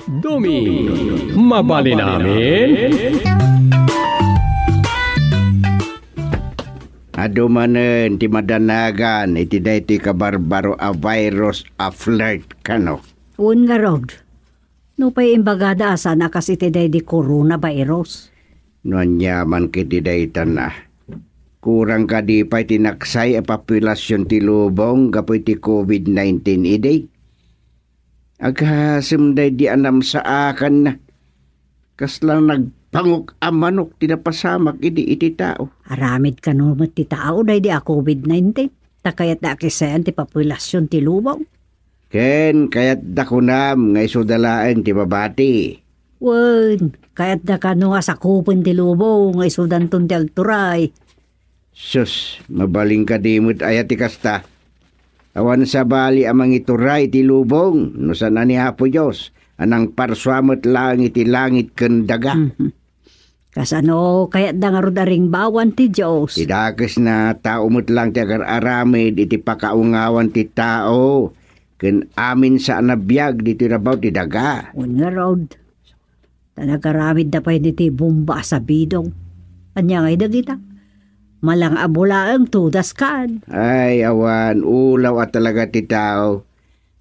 Dumi, mabali namin. Adumanen ti madanagan iti dayti kabarbaro a virus a flirt kano. Un nga rod. No pa'y imbagada asa na kasi iti day di coronavirus. Noan yaman kiti daytan na. Kurang ka di pa'y tinaksay a populasyon ti lubong kapoy ti COVID-19 iday. Aghasim day di anam sa akan na. Kaslang nagpangok a manok tinapasamak iti tao. Aramid ka no ti tao day di a COVID-19. Takayat na kisayan ti populasyon ti lubong. Ken kayat dakunam nga isudalaan ti babati. Wen, kayat da ka no nga sakupin ti lubong nga isudanton ti agturay. Sus, mabaling ka dimut ayat ti kasta. Awan sa bali amang ituray ti lubong, no sana ni Hapo Diyos, anang parswamot lang iti langit ken daga. Kasano kayat da nga rod aring bawan ti Diyos. Tidakes na tao mo't lang ti agar-aramid iti pakaungawan ti tao, ken amin sa anabiyag diti rabaw ti daga. Un nga rod. Tanagaramid da pa'y ti bomba sa bidong. Anya ngay dagita. Malang abulaang tudas kan. Ay, awan, ulaw at talaga ti tao.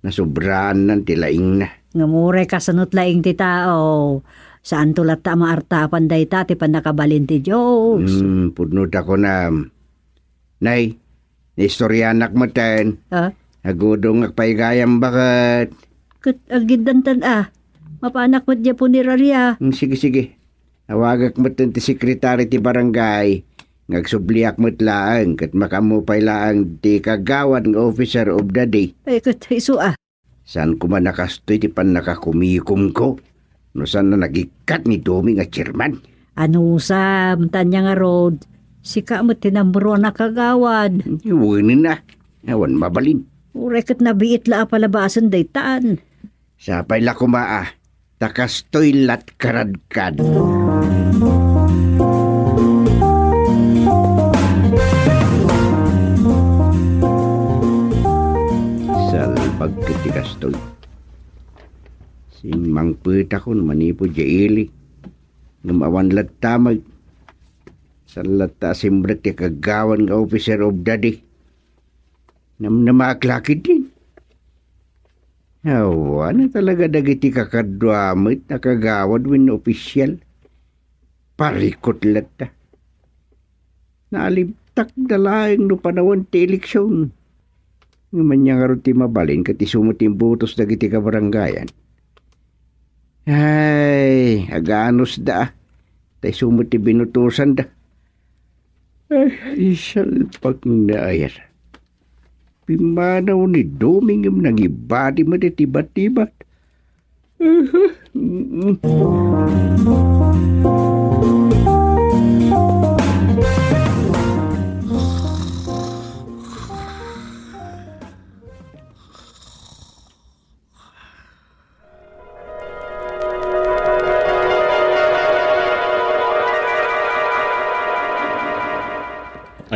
Nasubraan ng tilaing na. Ngamuray kasanot laing ti tao. Saan tulat ta maartapan day ta ti panakabalin ti Diyos. Pudnot ako na. Nay, istoryanak mo ten. Ha? Agudong agpaigayam bakit. Kat agidantan Mapanak mo diya po ni Raria. Sige. Awagak mo ten ti sekretary ti barangay. Ngagsubliak mo't laang kat makamupay laang ti kagawad ng officer of the day. Ay kat iso Saan ko man nakastoy ti pan nakakumikom ko? No saan na nagikat ni Domi nga chairman? Ano Sam, tanya nga rod. Sika mo tinambro na kagawad. Iwanin na. Awan mabalin. Uray kat nabiit la palabasan day taan. Sapay la kumaa. Takastoy lat karadkad. Pagkatikastoy. Simang pita ko manipo jaili. Ngamawan latamag. Sa lata simbret ti kagawan nga officer of the day. Namaklakid din. Awa na talaga dagiti kakadwamit na kagawad win opisyal. Parikot lata. Naalibtak dalaing no panawan ti eleksyon. Ngaman niya nga rin ti mabalin kat isumuting butos dagiti kabarangayan. Ay, aganos da. Tay sumuti binutusan da. Ay, salpak na ayar. Pimanaw ni Domingam nang ibadi mo di tibat-tibat.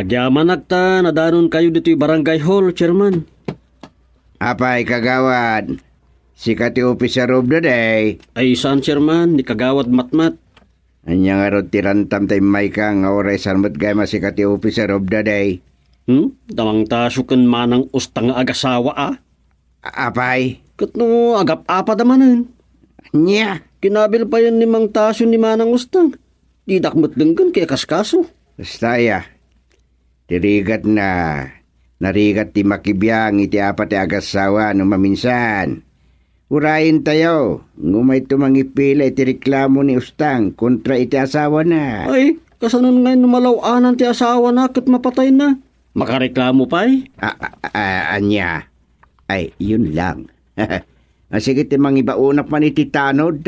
Agyaman nagta, nadanon kayo dito'y barangay hall, chairman. Apay kagawad, si kati officer of the day. Ay saan, chairman, ni kagawad matmat. Anya nga ron tirantam tay may ka nga oray sanmat gay masikati officer of the day. Damang tasukan manang ustang agasawa Apay? Katno agap-apa damanan. Anya? Kinabil pa yan ni mang taso ni manang ustang. Di dakmat denggan kaya kaskaso. Basta ya. Tirigat na. Narigat ti makibiyang iti apat ti agasawa no maminsan. Urayin tayo. Ngumay tumangipila iti reklamo ni ustang kontra iti asawa na. Ay, kasanan ngayon malawanan ti asawa na kat mapatay na. Makareklamo pa Anya. Ay, yun lang. Sige ti mangibaunap man iti tanod.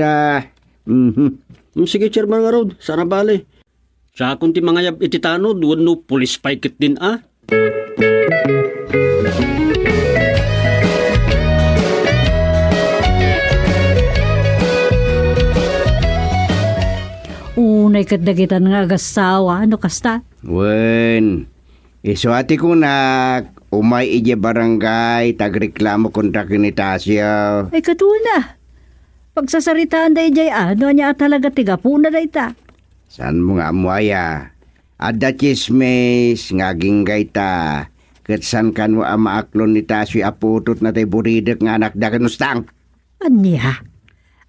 Sige, chairman nga rod. Sana bale. Sa akong ti mga yab iti tanod, wano pulis paikit din Unay kat dagitan nga agasawa, ano kasta? Wen, isuati ko na umay ije barangay, tagreklamo kontra kinitasyo. Ay katuna. Pagsasaritaan day jay ano niya talaga tiga puna day ta. San mo nga amuaya? Ada chismes ngaging gaita. Ketsan kan mo amaaklon ni Tasyo aputot na tay buridak nga anak da kanustang. Anya?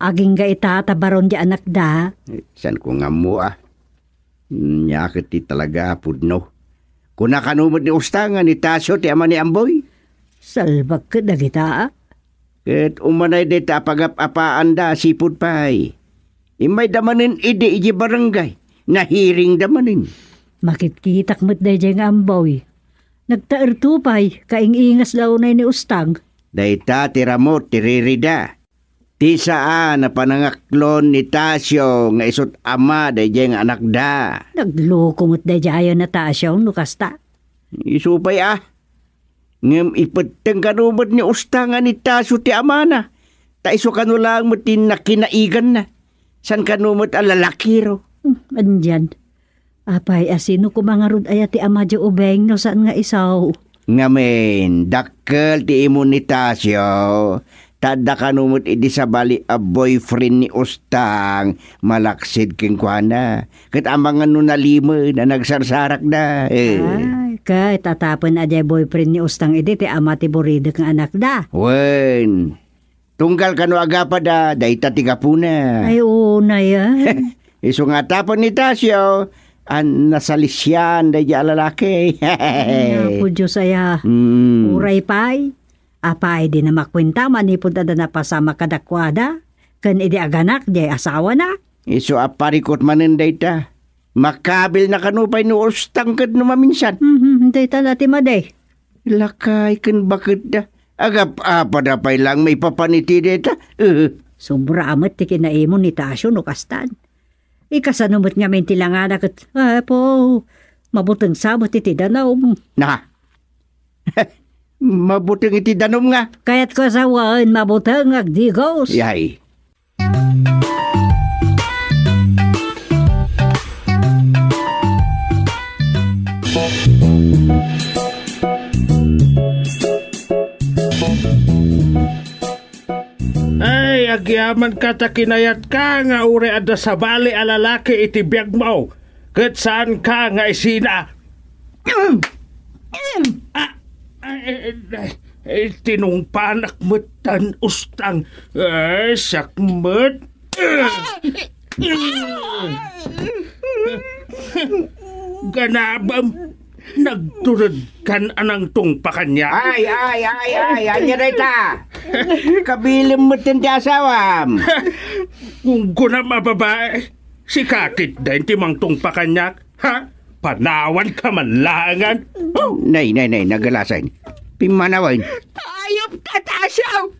Aging ga itatabaron di anak da. San ko nga mo Nyakit ti talaga pudno. Kuna kanumod ni ustangan ni Tasyo ti ama ni Amboy. Salbag ka da kita. Ket umanay de ta pagap-apaan da sipud pay. Imay damanin ide iji barangay. Nahiring damanin. Makitkitak mo't day jay nga amboy. Nagtaertupay, kaing-ingas launay ni Ustang. Dayta tiramot tiririda. Ti saan na panangaklon ni Tasyo nga isot ama day nga anak da. Nagloko mo't day jay na tasyaw nukasta. Isupay Ngem ipeteng kanumot ni Ustangan ni Tasyo ti ama na. Ta iso kanulang mo ti nakinaigan na. San kanumot alalaki ro. Andyan. Apay asino ko mga rod ay ti ama di ubeng no saan nga isaw. Ngamen, dakkel ti imo ni Tasyo. Tada kanumot idi sa bali a boyfriend ni Ustang. Malaksid king kuana. Kat amangan no nalima na nagsarsarak na. Ay, kay tatapon na di boyfriend ni Ustang idi ti ama ti buridak nga anak da. Wen, tunggal kanu agapa da, dayta tiga puna. Ay una yan. Iso nga tapon ni Tasyo. An nasalisyan day lalaki. Ako Diyos aya. Uray pay. Apay di na makwenta manipod na napasama kadakwada. Kan idi aganak di asawa na. Iso aparikot manin dayta. Makabil na kanupay no Ustang kad no maminsan. Dayta nati maday. Lakay kan bakit da. Agap padapay lang may papaniti dayta. Sobra amat ti kinaimo ni Tasyo no kastan. Ikasanumot nga may tilangana kat, po, mabutang sabot iti danom. Na, mabutang iti danom nga. Kaya't ko sawan, mabutang agdigos. Yay. Ay, agyaman ka ta kinayat ka nga uri ada sa bali alalaki iti biyag mo. Kat saan ka nga isina? Tinungpanak mo't tan Ustang. Ay, sakmot. Ganabam. Nagturod kan anang tungpakan niya. Ay, anya dayta. Kabilim mo tin ti asawam. Kung guna mababae, si kakit din timang tungpakan niya. Ha? Panawan ka man langan. Oh. Nay, nagalasan. Pimanawan. Ayop ka, Tasyaw!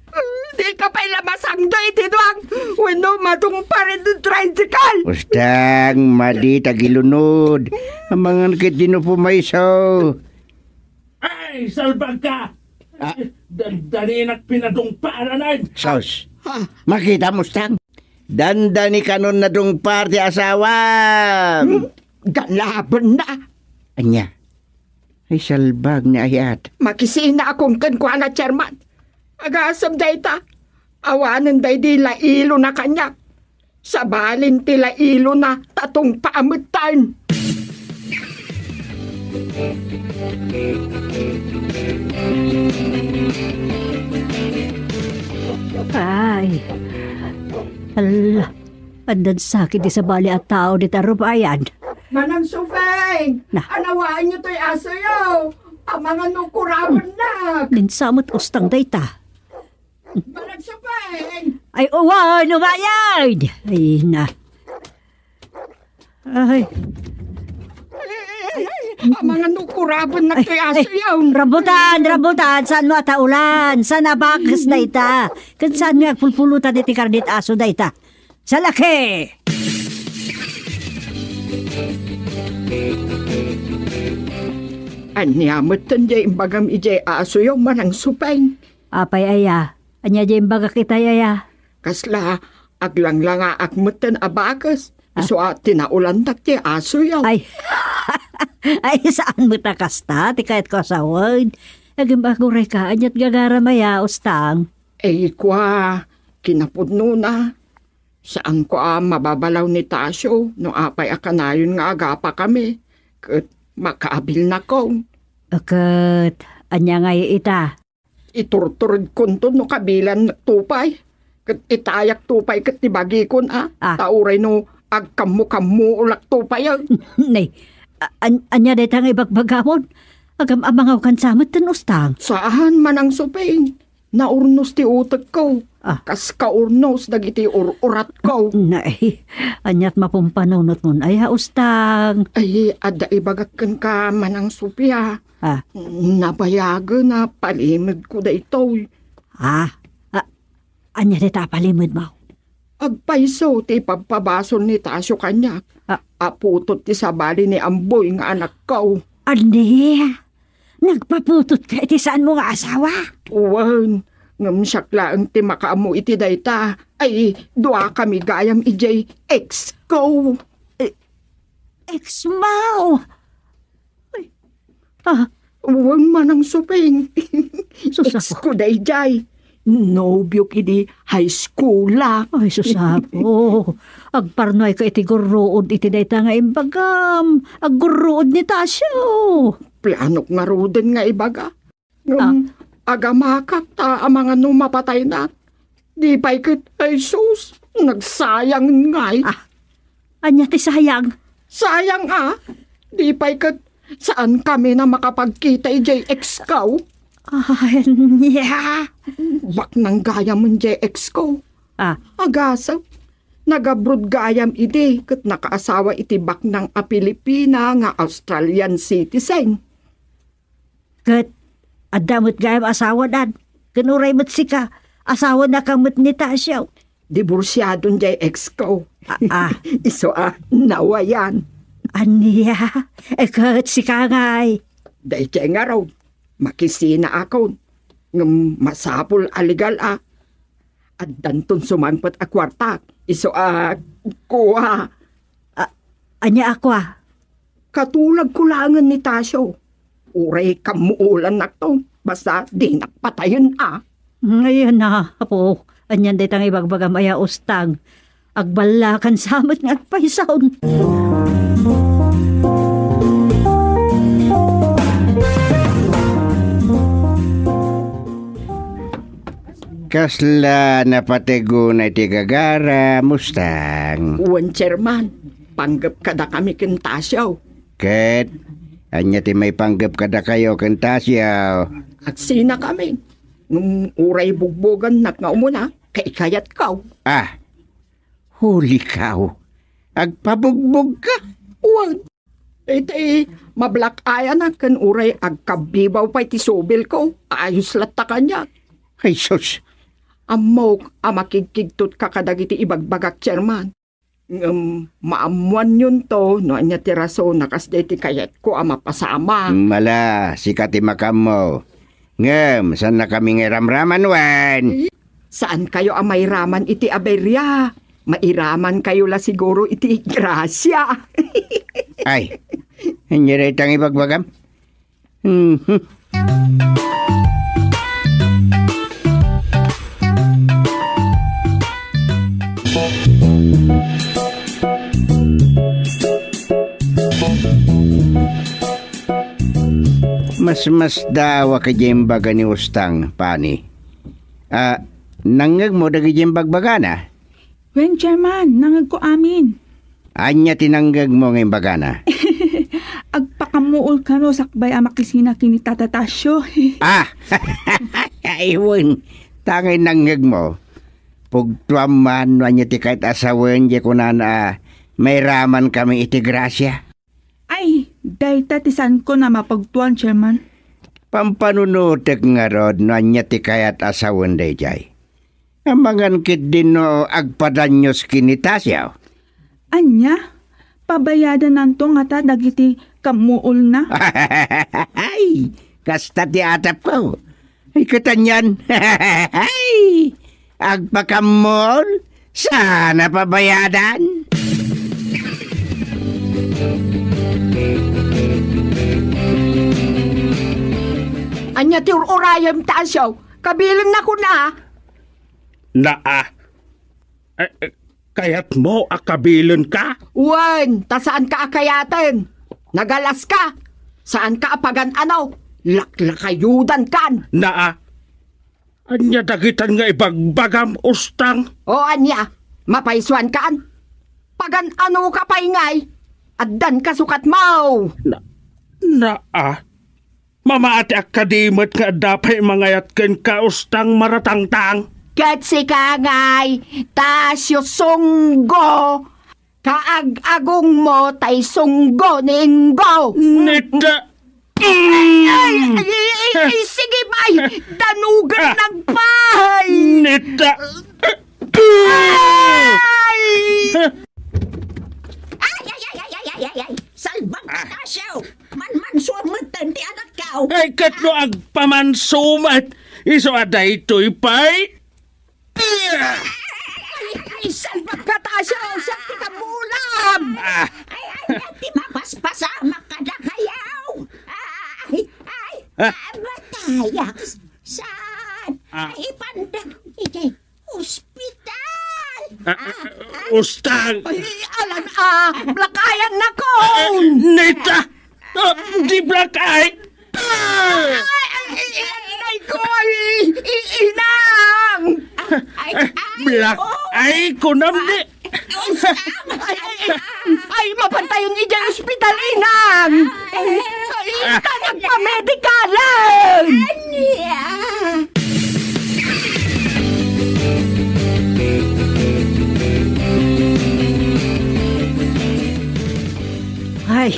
Di ka pa'y lamasang doy, tinuang! Wano matong pa rin ng tricycle! Ustang, madi tagilunod. Amangan kit dino pumayso. Ay, salbag ka! Dandanin at pinadungpaanan. Sos, makita mo, Ustang. Dandani kanon na dong party asawa. Galaban na! Anya, ay salbag ni ayat. Makisina akong kankwa na chairman. Agasam day ta. Awanan day di lailo na kanya. Sabalin ti lailo na tatong paamutan. Ay, ala, andan sakit di sa bali at tao di tarubayan. Manang Sufeng! Na. Anawaan niyo to'y aso yaw! Ang mga nukuraban na! Linsamot Ustang dayta. Manang Sufeng! Ay, uwa, numayad! Ay, na. Ay, Ang mga nukuraban na to'y aso yaw! Rambutan, saan mo ataulan? Saan abakas na ita? Kan saan nga pulpulutan iti kardit aso na ita? Sa laki! Anyamot tanjay imbagam ijay aso yaw manang Sufeng. Apay aya, anya dyan baga kita yaya. Kasla, aglang-langa akmutan abakas. So tinaulan tak ti aso yaw. Ay, ay saan mo takasta? Ti kahit ko asawad. Naging baguray ka, anyat gagara maya, Ustang. Eh kwa, Kinapudno na. Saan ko mababalaw ni Tasyo no apay akanayon nga agapa kami. Kat makaabil na ko. Akat, anya nga ita. Iturturod kunto no kabilan tupay. Kat itayak tupay kat tibagi kun Tauray no agkamu-kamu ulak tupay. Nay, anya day tang ibagbagawon. Agam amangaw kan samot ten ustang. Saan man ang suping? Naurnos ti utek ko. Kas kaurnos dagiti urat ko. Nay, anyat mapumpanunot mo ay ustang. Ay, ada ibagakan ka man ang supya. Nabayaga na palimid ko da ito. Anya day ta palimid mo? Agpaiso ti pagpabasol ni Tasyo kanyak. Aputot ti sabali ni Amboy nga anak ko. Andi, nagpaputot ka iti saan mo nga asawa? Uwan, ngamsakla ang ti makaamu iti dayta. Ay, dua kami gayam ijay ex ko. Ex-mau? Uwan man ang suping. Susapo. Ex ko dayjay. Nobyo kidi high school la. Ay, susapo. Agparnoy ka iti guruod iti dayta nga imbagam. Agguruod ni Tasyo. Planok nga ruden nga ibaga. Agamakak ta ang mga numapatay na. Di pa'y kit, ay sus, nagsayang ngay. Anya ti sayang? Sayang Di pa'y kit, saan kami na makapagkita JX ko? Anya. Bak nang gayam ng JX ko. Agasaw. Nagabrod gayam ide kat nakaasawa iti bak ng Pilipina nga Australian citizen. Kat, adamot gayam asawa dan. Kanuray mo't sika. Asawa na kamot ni Tasyo. Diborsyadon JX ko. Iso nawayan. Anya. Kat sika ngay. Day nga raw. Makisina ako. Ng masapul aligal At danton sumanpat kwarta. Iso kuha. Anya ako Katulag kulangan ni Tasyo. Uray kamuulan na to. Basta di nakpatayon Ngayon na, apo. Anyan day tang ibagbagam aya ustang. Agbalakan samot nga agpaisaon. Kasla napatego na iti gagara, mustang. Uwan, Chairman. Panggap kada kami kin Tasyo. Ket, anya ti may panggap kada kayo ken Tasyo. At sina kami. Nung uray bugbogan nga umuna, kaikayat ka. Huli kaw. Agpabugbog ka. Uwan. Iti, mablak aya na kan uray agkabibaw pa iti sobil ko. Ayos latta kanya. Ay, sus. Amok, makikigtot ka kadagiti ibagbagak, Chairman. Maamuan yun to, no anya ti raso, nakasde ti kayat ko mapasama. Mala, sikati makam mo. Ngem, saan na kami ngiramraman, wan? Saan kayo may raman iti aberya? Mairaman kayo la siguro iti grasya. Ay, hindi rin itang ibagbagam. Mas dawa ka jembaga ni ustang, pani. Nangag mo dagi jembagbaga na? Wen, Chairman, nangag ko amin. Anya tinanggag mo ngayon baga na? Agpakamuol ka no, sakbay makisina kini Tata Tasyo. Iwan, tangay nanggag mo. Pugtuaman, anya ti kahit asawan, di ko na may raman kami iti grasya. Ay, dahil tatisan ko na mapagtuan, Chairman. Pampanunutek nga rod, no anya ti kahit asawan day jay. Amangan kit din no agpadanyos kinitasyaw. Anya, pabayadan nanto nga ta dagiti kamuol na. Ay, kasta ti atap ko. Ay, katanyan. Ay, agpakamol, sana pabayadan. Anya ti urayam Tasyo, kabilin na ko na. Kaya't mo akabilon ka? Wen, ta saan ka akayaten? Nagalas ka? Saan ka apagan ano? Laklakayudan kan? Anya dagitan nga ibagbagam ustang? O anya, mapaiswan kaan? Pagan ano ka paingay? Addan ka sukat mo! Mamaati akadimot nga dapay mangayat ken ka ustang maratangtang. Ket si kangay, tasyo sunggo, kaag-agong mo tay sunggo ninggo. Nita! Sige bay, danugan nagpay! Nita! Ay! Salbang katasyaw! Man suamatan ti anak kao! Ay katlo ag pamansumat! Iso aday to'y pay! Ay, salbang katasyaw! Sakti ka mulam! Ay, ti mapaspasama ka na kayaw! Batayak! Saan? Ay, pandag! Iti, ospital! Ustang! Ay, alam blakayan na ko! Nita! Di black eye! Ay ko! Inang! Black eye ko namdi! Ay, mapantayon ni dyan ospital, inang! Tanag pa medikalan! Ay,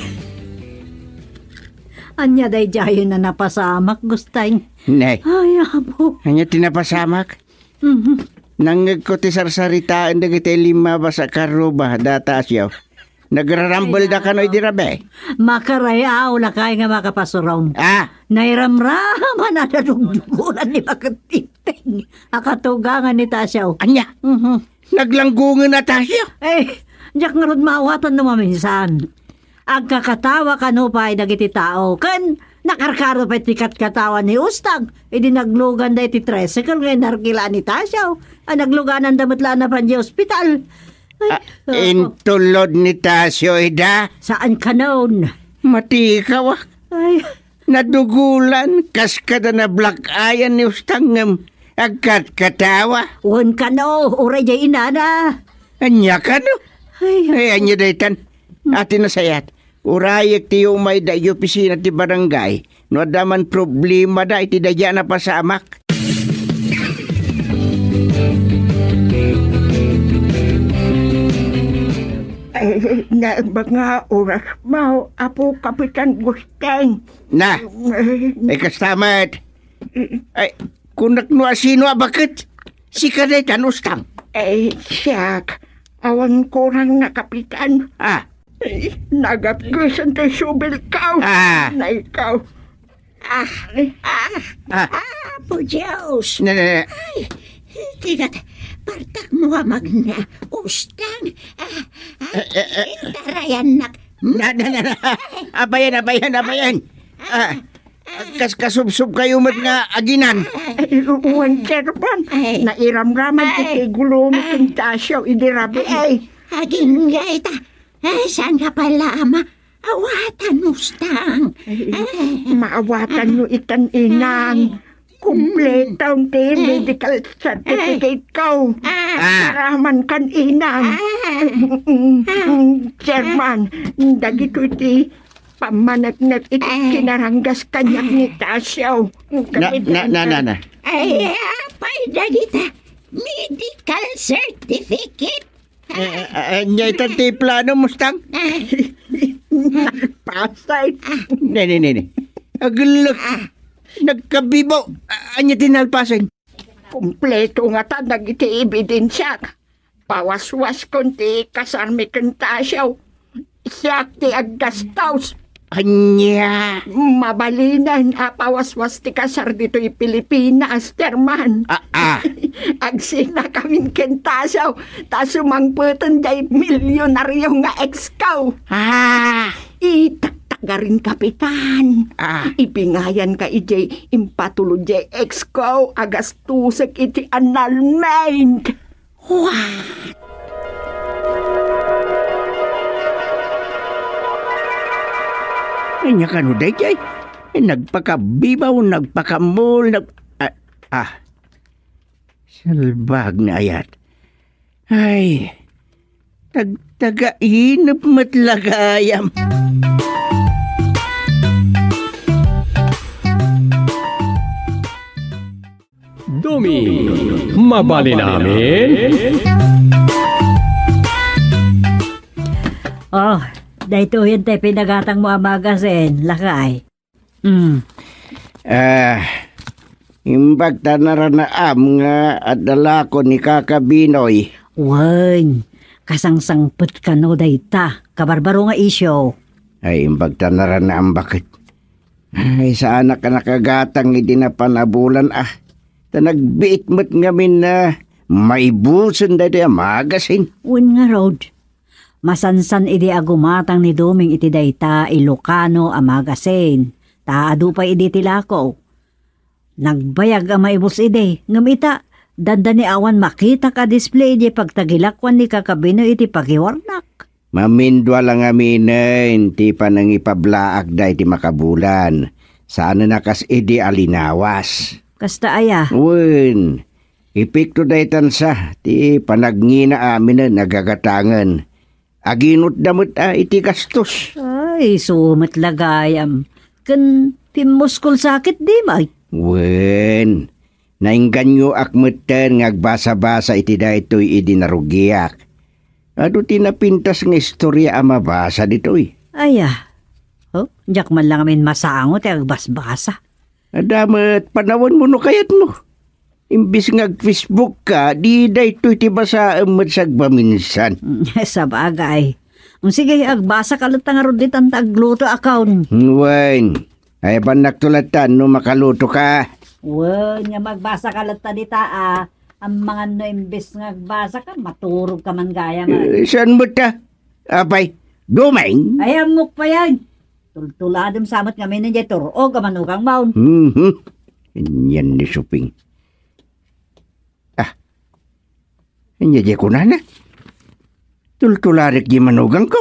anya day jayo na napasamak, gustay. Nay, Ay, abo. hanya tinapasamak. Nangag ko ti sarsaritaan dagiti 5 ba sa karuba data asyaw. Nagrarambol da kanoy dirabe. Makarayaw na kaya nga makapasurom. Nairamraman na nadugdugulan ni Makatiting. Akatugangan ni Tasyaw. Anya, naglanggungan na tasyo. Diyak nga ron maawatan numaminsan. Ang kakatawa ka no pa ay dagiti tao. Kan nakarkaro pa tikat katawa ni Ustag. Idi naglugan da iti tricycle ngayon narkila ni Tasyaw. Ang nagluganan damatla na pa di ospital. Intulod ni Tasyo ida. Saan ka noon? Matikaw ah. Ay, Nadugulan kas kada na black ayan ni Ustangam. Agkat katawa. un ka no. Uray jay inana. Anya ka no? Ay, Anya daytan. Ati na sayat. Urayak ti umay da yu opisina ti barangay. No adaman problema da iti daya na pasamak. Na mga oras mo, Apo Kapitan Gusteng. Na, ay kastamat. Ay, kunak no asino bakit? Si kadaytan Ustang. Siyak, awan ko rang na Kapitan. Nagapgusan tayo subil ka. Na ikaw. Po Diyos! Na. Tigat, partak mo magna ustang. Tarayan nak. Na. Abayan. Kasubsub kayo mat nga aginan. Uwan Gerban, nairamraman iti gulo ni Kintasyaw, idirabi Aging nga ita. Saan ka pala, ama? Awatan ustang. Maawatan nyo itan inang. Kumpletong ti medical certificate ko. Karaman kan inang. Chairman, dagito iti pamanagnet iti kinaranggas kanyak ni Tasyaw. Na. Ay, apay dagita. Medical certificate. Anya itan ti plano Mustang? Pasay. Ne. Agulak. Nagkabibo. Anya tinalpasin. Kumpleto nga ta dagiti ebidensya. Pawaswas konti kasarmi kan Tasyaw. Siyak ti aggastaws. Anya. Mabalinan pawaswas ti kasar dito'y Pilipinas, Terman. Agsina kaming ken Tasyaw. Ta sumangputan day milyonaryo nga ex-kaw. Itaktak Garin kapitan. Ipingayan ka ijay impatulo jay ex ko agas tusek iti annulment. What? Anya ka no, day, nagpakabibaw, nagpakamol, salbag na ayat. Ay, taga-inap matlagayam. Dumi, mabali namin. Oh, dahito yun tayo pinagatang mo ang magasin, lakay. Imbag tanaranaam nga at dala ko ni Kakabinoy. Wan, kasangsangput ka no dayta, kabarbaro nga isyo. Ay, imbag tanaranaam bakit? Ay, sa anak ka nakagatang hindi na panabulan nagbiit mo't ngamin na maibusan dahil ang magasin. Wan nga road. Masansan iti agumatang ni Duming iti dayta Ilocano a magasin. Taado pa iti tilako. Nagbayag ang maibus ide. Ngamita, danda ni awan makita ka display di pagtagilakwan ni Kakabino iti pagiwarnak. Mamindwa lang aminin, ti pa nang ipablaak da iti makabulan. Sana nakas idi alinawas. Kasta aya. Wen, ipikto da itansa, ti panagngina amin na nagagatangan. Aginot damot iti gastos. Ay, sumat lagayam. Kan timuskol sakit di may. Wen, naingganyo akmeten ngagbasa-basa iti da ito'y idinarugiak. Ado tinapintas ng istorya ang mabasa dito'y. Aya. Oh, diyak man lang amin masangot agbasbasa. Adamat panawon mo no kayat mo. Imbis ngag-Facebook ka, di da ito'y tibasa amat sagbaminsan. Sa bagay. Sige, agbasa ka lang nga rin ang tagluto account. Wen, ay ba nagtulatan no makaluto ka? Wen, nga magbasa ka lang dita ang mga no imbis ngagbasa ka, maturog ka man gaya man. Saan mo ta? Apay, Duming? Ay, amok pa yan. Tultuladom samot nga minanjay turo o kamanukang maun. Yan ni Suping. Hindi ko na. Tultularik di manugang ko.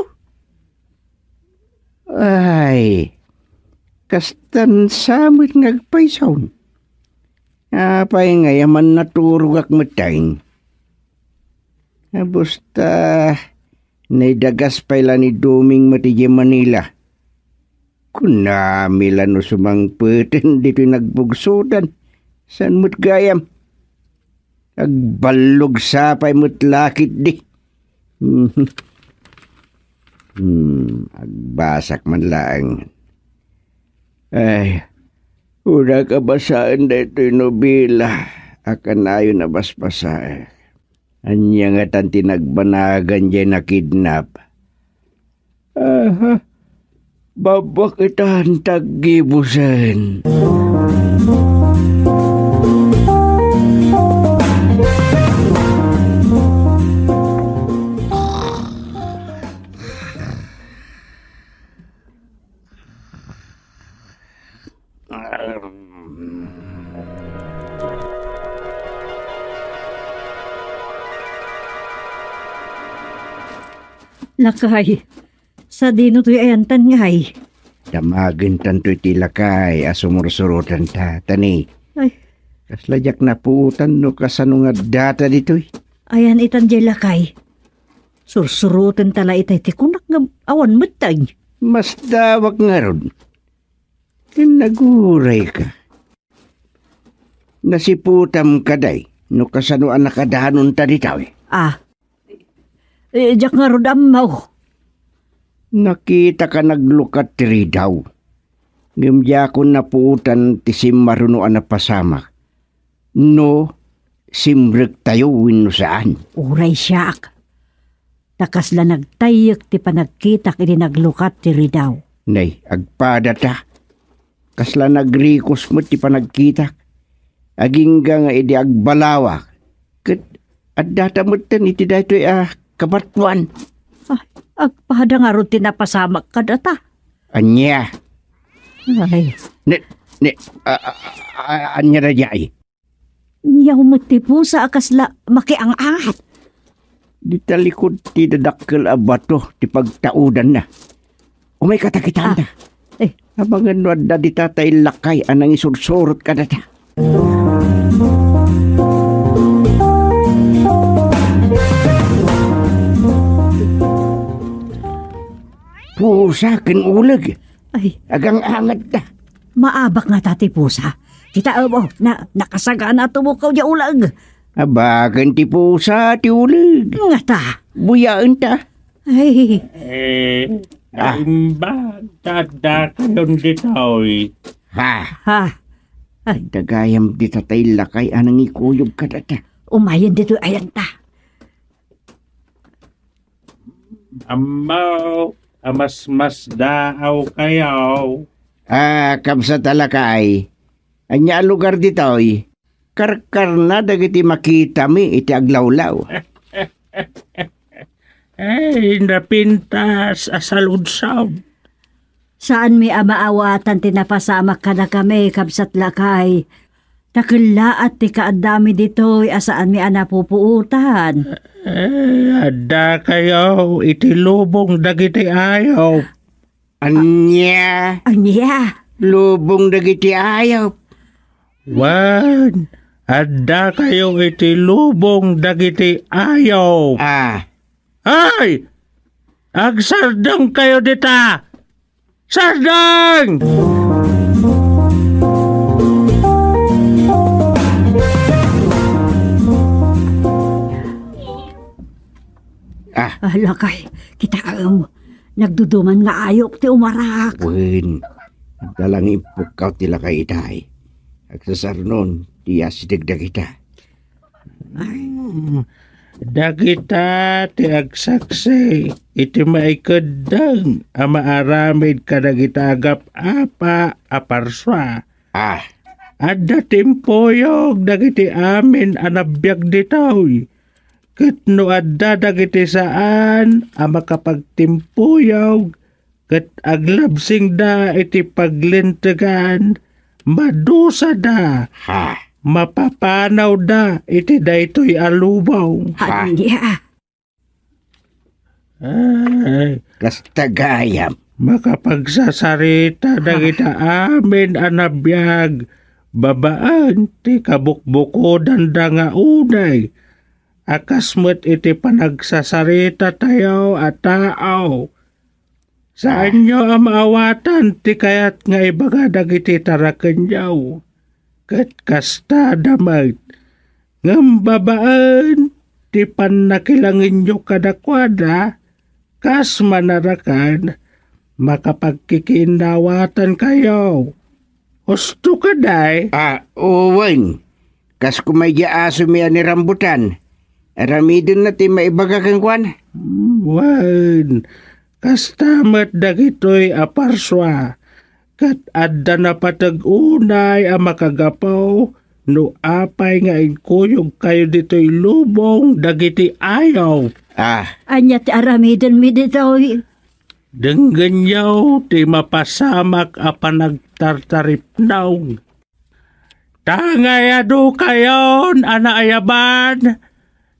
Ay, kastan samot ngagpaisaw. Apay nga yaman naturog ak matay. Basta, naidagas pala ni Duming matigi Manila. Kunamila no sumangpeten dito'y nagbugsudan. San mo't gayam? Agbalog sapay mo't lakit di. Agbasak man lang. Ay, una kabasaan na ito'y nobila. Akan ayon na baspasa. Anya nga tan tinagbanagan dyan na kidnap. Babakitahan taggibusan. Lakay, sa dino to'y ayantan ngay. Damagin tanto'y tilakay, asumursurutan ta, tani. Ay, Kaslajak na puutan no kasano nga data dito'y. ayan itan jay lakay. Sursurutin tala itay tikunak nga awan matay. Mas dawag nga ron. Naguray ka. Nasiputam kaday, no kasano ang nakadahanon ta ditaw. Diyak nga rodam mau. Nakita ka naglukat tiri daw. Ngimya ko napuutan ti simmaruno ang napasamak. No, simrek tayo wino saan. Uray siyak. Takas la nagtayak ti panagkitak iti naglukat ti ridaw. Nay, agpada ta. Kasla nagrikos mo ti panagkitak. Agingga nga idi agbalawak. Kat adata mo tan iti dato'y kabatwan. Agpada nga ron tinapasamak ka data. Anya. Ay, Ne, anya na jay. niya humuti pusa akasla makiangat. Di talikod ti dadakkel a bato ti pagtaudan na. Umay katakitan na. Eh, Abangan wadda di tatay lakay anang isursurot ka na ta. Pusa ken uleg. ay, Agang angat na. maabak nga tati pusa. Kita mo, nakasaga na tumukaw niya ulag. Abagan ti pusa ti uleg. Nga ta. Buyaan ta. Ay, Imbag dadakayon ditoy. Ha. ha. Dagayam di tatay lakay anang ikuyog ka na ta. Umayan dito ayan ta. Amaw, mas daaw kayo. Kamsa talakay. Anya lugar ditoy. Karkar na dagiti makita mi iti aglawlaw. Napintas asaludsaw. Saan may amaawatan tinapasamak ka na kami, kabsat lakay. Takila at ti kaadami dito'y asaan may anapupuutan. Ada kayo itilubong dagiti ayaw. Anya. Anya, Lubong dagiti ayaw. Wan, ada kayo itilubong dagiti ayaw. Ay! Agsardang kayo dita! Sardang! lakay, kita nagduduman nga ayok ti umarak. Wen. Dalang ipukaw tila kay itay. Agsasarnon, tiya si dagdag ita. Dagita ti agsaksi iti maikadang amaaramid kadagitagap apa aparswa. Adda timpoyog dagiti amin anabiyag ditoy. Ket no adda dagiti saan amakapagtimpuyog ket aglabsing da iti paglintegan madusa da. Mapapanaw da iti daytoy alubaw. Anya, Ay, Kastagayam. makapagsasarita dagita amin anabiyag babaan ti kabukbukodan da nga unay. Akasmet iti panagsasarita tayo at tao. Saan nyo amaawatan ti kayat nga ibaga dagiti tarakenyaw. Ket kasta damay ngem babaan ti pannakilangin nyo kadakwada kas manarakan makapagkikinawatan kayo. Husto ka day? Uwan. Kas kumayya aso mi ani rambutan. Aramidon na ti maibaga kang kwan. Wan, kastamat dagitoy aparswa. Kat adda na patag-unay ang makagapaw, no apay nga inkuyog kayo dito'y lubong, dagiti ayaw. anya ti aramidon mi dito'y. Dengganyaw ti mapasamak a panagtartaripnaw. Tangayado kayon, anaayaban,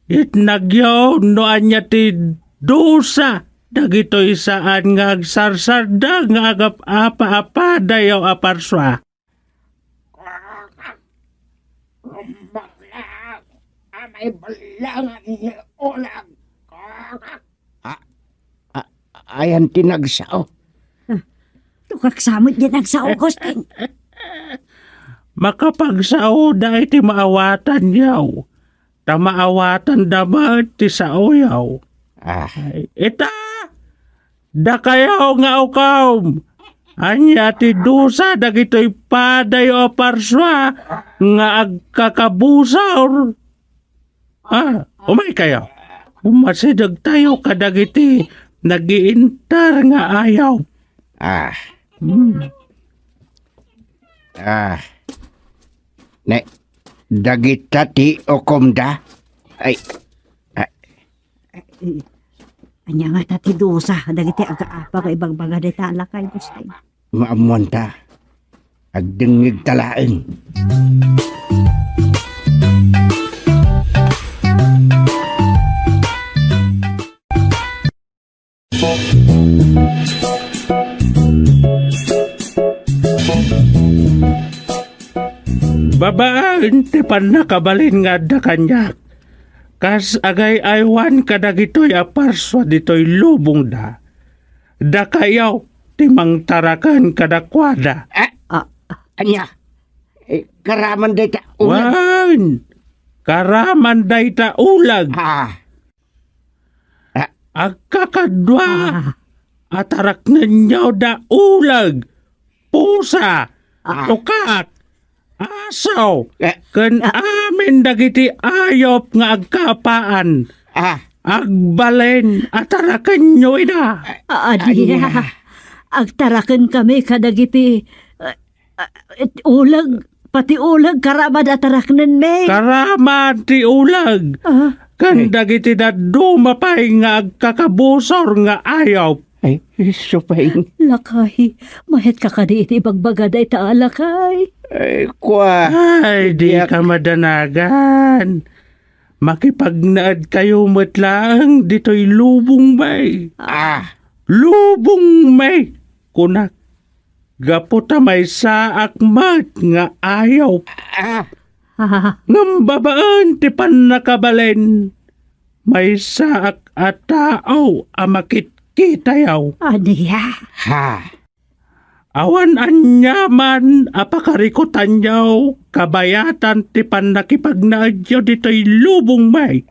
itnagyaw no anya ti dosa. Dagito'y saan nga agsarsarda nga agap apa-apa dayaw aparswa. May balangan ni ulag. Ayan tinagsaw. Tukaksamot din nagsao, Gusting. Makapagsao da iti maawatan yaw. Ta maawatan damat ti saoyaw. Ita! Da kayo nga ukaw. Anya ti dusa dagito'y padayo aparswa nga agkakabusaw. Umay kayo. Umasidag tayo kadagiti nagiintar nga ayaw. Dagita ti okomda. Anya nga tatidusa, dagiti aga-apa ka ibang baga de talakay, Gusteng. Maamuan ta. Agdengig talaeng. Babaan ti pan nakabalin nga da kanyak. Kas agay aywan kadagitoy aparswa ditoy lubong da. Da kayaw timang tarakan kadakwada. Anya? Karaman day ta ulag. Wan! Karaman day ta ulag. Agkakadwa. Atarak ninyo da ulag. Pusa. Tukak. Asaw. Ken amin dagiti ayop nga agkapaan. Agbalen. Atarakan nyo ida. Adiya. Agtarakan kami kadagiti ulag. Pati ulag karamad ataraknan me. Karamad ti ulag. Kan dagiti da dumapay nga agkakabusor nga ayop. Ay, supay. Lakay, mahit ka kadi iti bagbaga day taalakay. Ay, kwa. Ay, di ka madanagan. Makipagnaad kayo matlang dito'y lubong may. Lubong may. Kunak. Gaputa may saak mat nga ayaw. Ngambabaan ti pan nakabalen. May saak at tao amakit kitayaw. Adiya. Awan anyaman apakarikutan yaw kabayatan ti pan nakipagnaad yaw dito'y lubong may.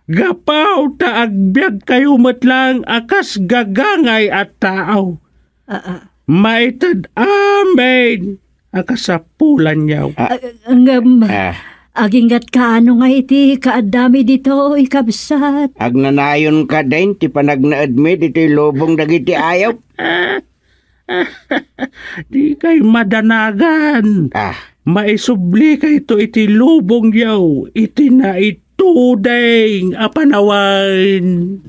Gapaw ta agbyag kayo matlang akas gagangay at tao. Maitad amen akasapulan yaw. Agingat ka ano nga iti kaadami dito ikabsat. Agnanayon ka din ti panagnaad me dito'y lubong dagiti ayaw. Di kay madanagan. Maisubli kay to iti lubong yaw. Iti na itudeng apanawan.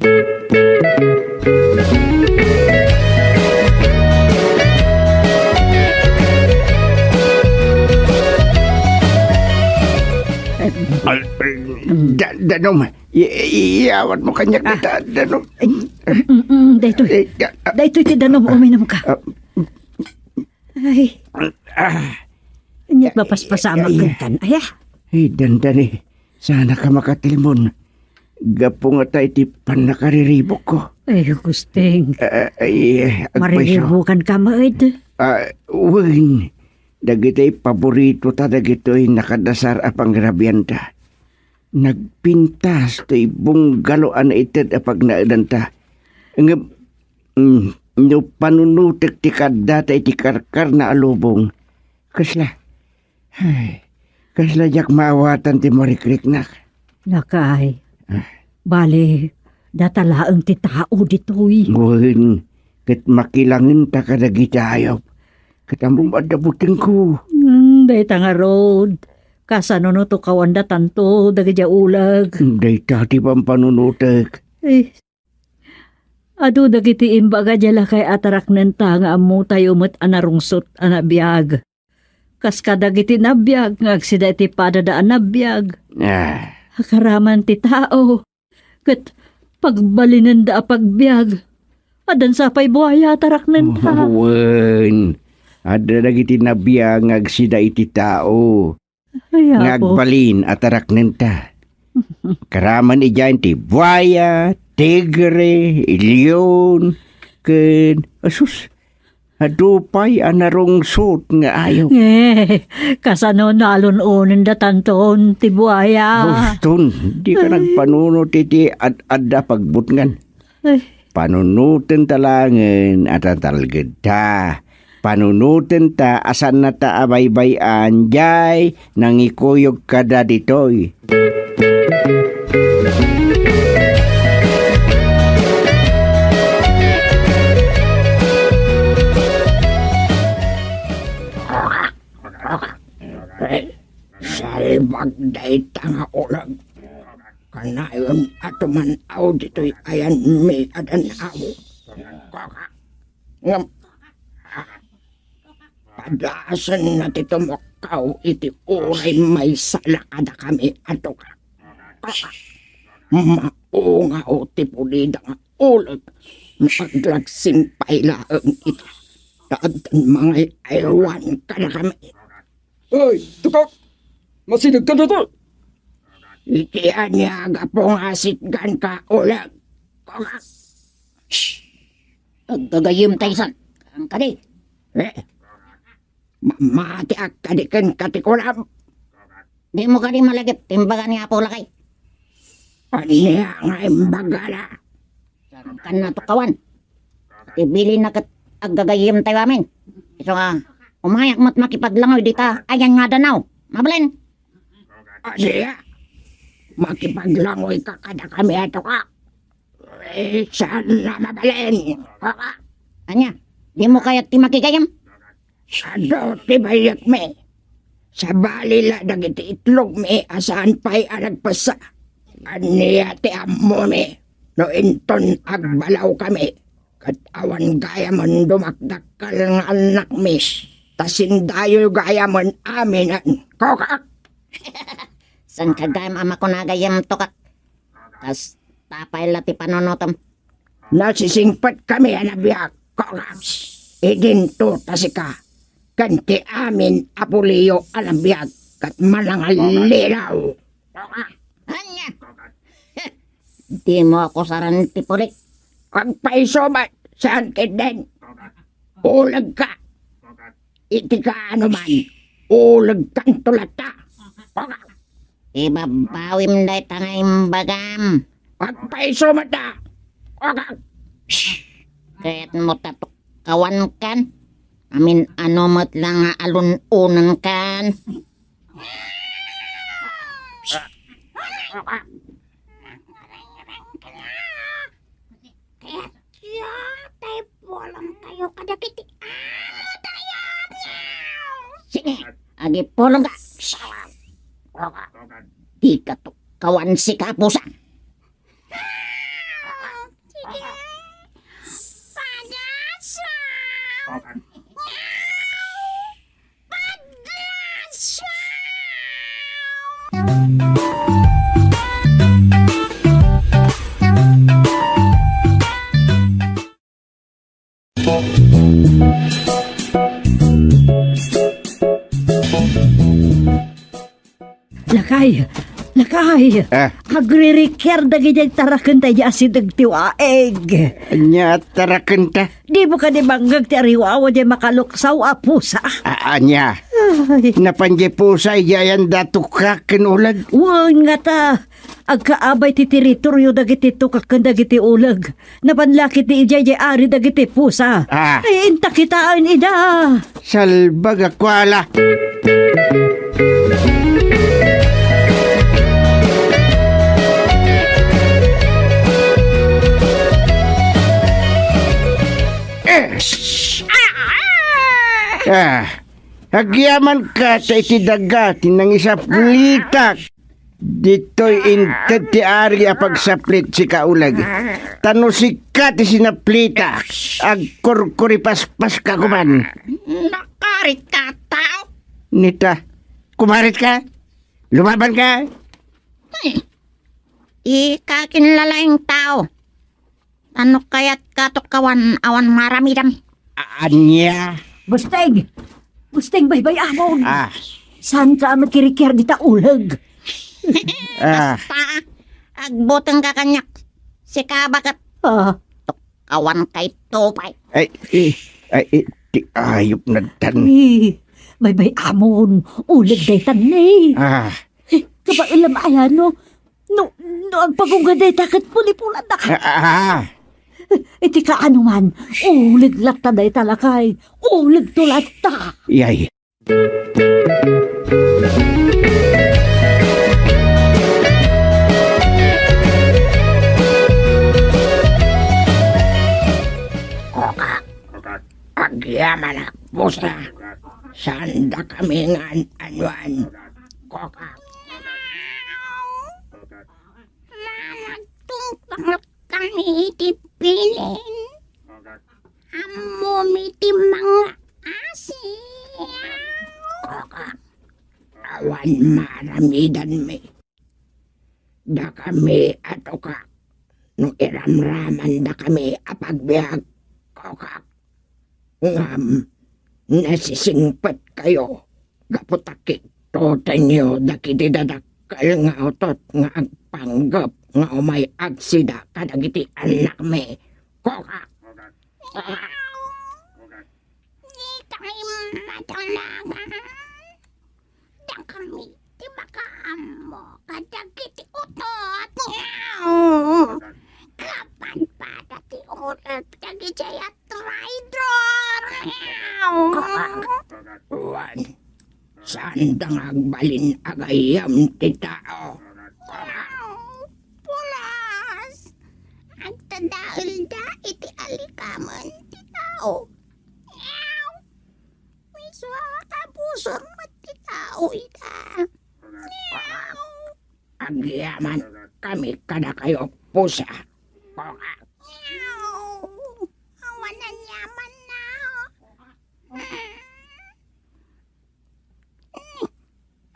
Danom, iawat mo kanyak kita, danom. Daytoy ti danom, uminom ka. Ay. Inyat mapaspasamag kan. Ay, dandani. Sana ka makatilmon. Gapo nga tayo ti panakariribok ko. Ay, Gusteng. Mariribukan ka maid. Uwin. Dagito'y paborito ta, dagito'y nakadasar apang grabian ta. Nagpintas to'y bunggaloan na itad apag naadan ta. No panunutek ti kadda ta iti karkar na alubong. Kasla jak maawatan ti marikrik na. Lakay. Bale, datalaang ti tao dito'y. Nguhin, kat makilangin ta kadagiti ayaw. Katambong adabutin ko. Day nga road. Kasano no to kawanda tanto, dagidya ulag. Day tati pang panunutek. Adu dagiti imbaga jala kay atarak nenta nga amu tayo met anarungsot anabiyag. Kas kadagiti nabiyag, nga agsida iti padadaan nabiyag. Karaman ti tao. Kat pagbalinan da pagbiyag. Adan sapay buhaya atarak nenta. Wen. Ada dagiti nabiyag nga agsida iti tao. Ngagbalin atarak nenta. Karaman ijayan ti buaya, tigre, leon, ken asus. Adupay anarungsot nga ayaw. Kasano nalun-unin da tanton ti buaya. Guston, di ka nagpanunot iti ad-adda pagbutngan. Panunutin talangan at atalgad ta. Panunutin ta asan na ta abaybayan jay nang ikuyog kada ditoy. Salbag day nga ulag. Kanayon atuman audit dito'y ayan may adanaw. Koka. Ngam. Padasan na tito mokaw iti uray may salakada kami ato ka. Koka. Maungaw ti pulida nga ulag. Maglagsimpay laang ito. Daadan mga aywan ka na kami. Ay, tukak! Masinig ka na to! Ikian niya agapong asitgan ka ulag. Koka. Gagayim tayo san. Ang kadi. Mamati ak kadikan katikulam. Di mo kadi malagip. Timbagan niya po lakay. Niya nga imbagala. Kan na to kawan. Ibili na kat aggagayim tayo amin. Iso nga. Umayak mo't makipaglangoy dita. Ayan nga danaw. Mabalin. Siya. Makipaglangoy ka kada kami ato ka. Saan na mabalin? Koka. Anya. Di mo kaya ti makigayam. Sa do ti bayak me. Sa balila dagiti itlog me asaan pa'y alagpasa. Aniya ti ammo me. No inton agbalaw kami. Kat awan gaya mon dumakdakal ng anak me. Tasindayo gaya mon aminan. Koka. San kagayam ama ko nagayam to kak. Tas tapay lati panonotom. Nasisingpat kami anabiyak. Koka. Idinto tasika. Kanti amin apuliyo anabiyak. Kat manangal lilaw. Koka. Anya. Di mo ako saran tipulik. Ang paisomat saan kiden. Ulag ka. Iti ka ano man. Ulag kang tulata. Koka. Ibabawim day tangay bagam. Ang paisomat na. Koka. Kaya't mo tatok kawan kan. Amin ano mo't lang nga alununan kan. Koka. Tayo pulang kayo kadakiti. Sige, agi pulong ka. Koka. Di ka to kawan si kapusa. Koka. Lakay, Ah, agri-reker dagi jay tarakan tayo asid nagtiwaeg. anya tarakan ta. Di mo ka di banggag ti ariwawa jay makaluksaw apusa. Anya. Ay, Napanjay po sa iyayan dato ka kinulag. wan nga ta. Agkaabay ti teritoryo dagiti tukak dagiti ulag. Napanlakit ti ijay jay ari dagiti pusa. Ah. Ay, inta kitaan ida. Salbag akwala. Agyaman ka sa itidaga, tinang isa plitak. Dito'y inted ti ari apagsaplit si kaulag. Tano sikat ti sinaplita. Agkurkuri paspas ka kuman. Nakarit ka tao. Nita, kumarit ka? Lumaban ka? Ikakinlalaing tao. Ano kaya't katok kawan awan maramidam. Anya? Busteg! Busteg baybay amon. Ah, Saan ka magkirikir di ta ulag? ah, Ta, agbutang ka kanyak. Si kabakat Ah, kawan kay topay. ay, ti ayop na tan. baybay amon. Ulag day tanay. Ah, Kaba ilam ayan no. No, ang pagungga day takit puli-pulan na ka. Iti ka ano man. Ulag latta day talakay. Ulag tulat ta. yay. Koka. Agyaman ak pusa. Sanda kami nga anuan. Koka. Tungtang kami itipilin. Amo miti mga asin. Kokak, awan maramidan mi. Da kami ato ka. No iramraman da kami apagbiag. Kokak, ngam nasisingpat kayo. Gaputakit toten nyo dakiti dadakal nga otot nga agpanggap nga umay agsida kadagiti anak me. Kokak. Di kami matalaga. Da kami ti makaamo kadagiti utot. Kapan pa dati utot dagiti at traidor. Wan, saan dang agbalin agayam ti tao? Pulas! Agtadail da iti alikaman ti tao. Miswa kabusor mat ti tao ita. Agyaman kami kada kayo pusa. Kokak. Awanan yaman na.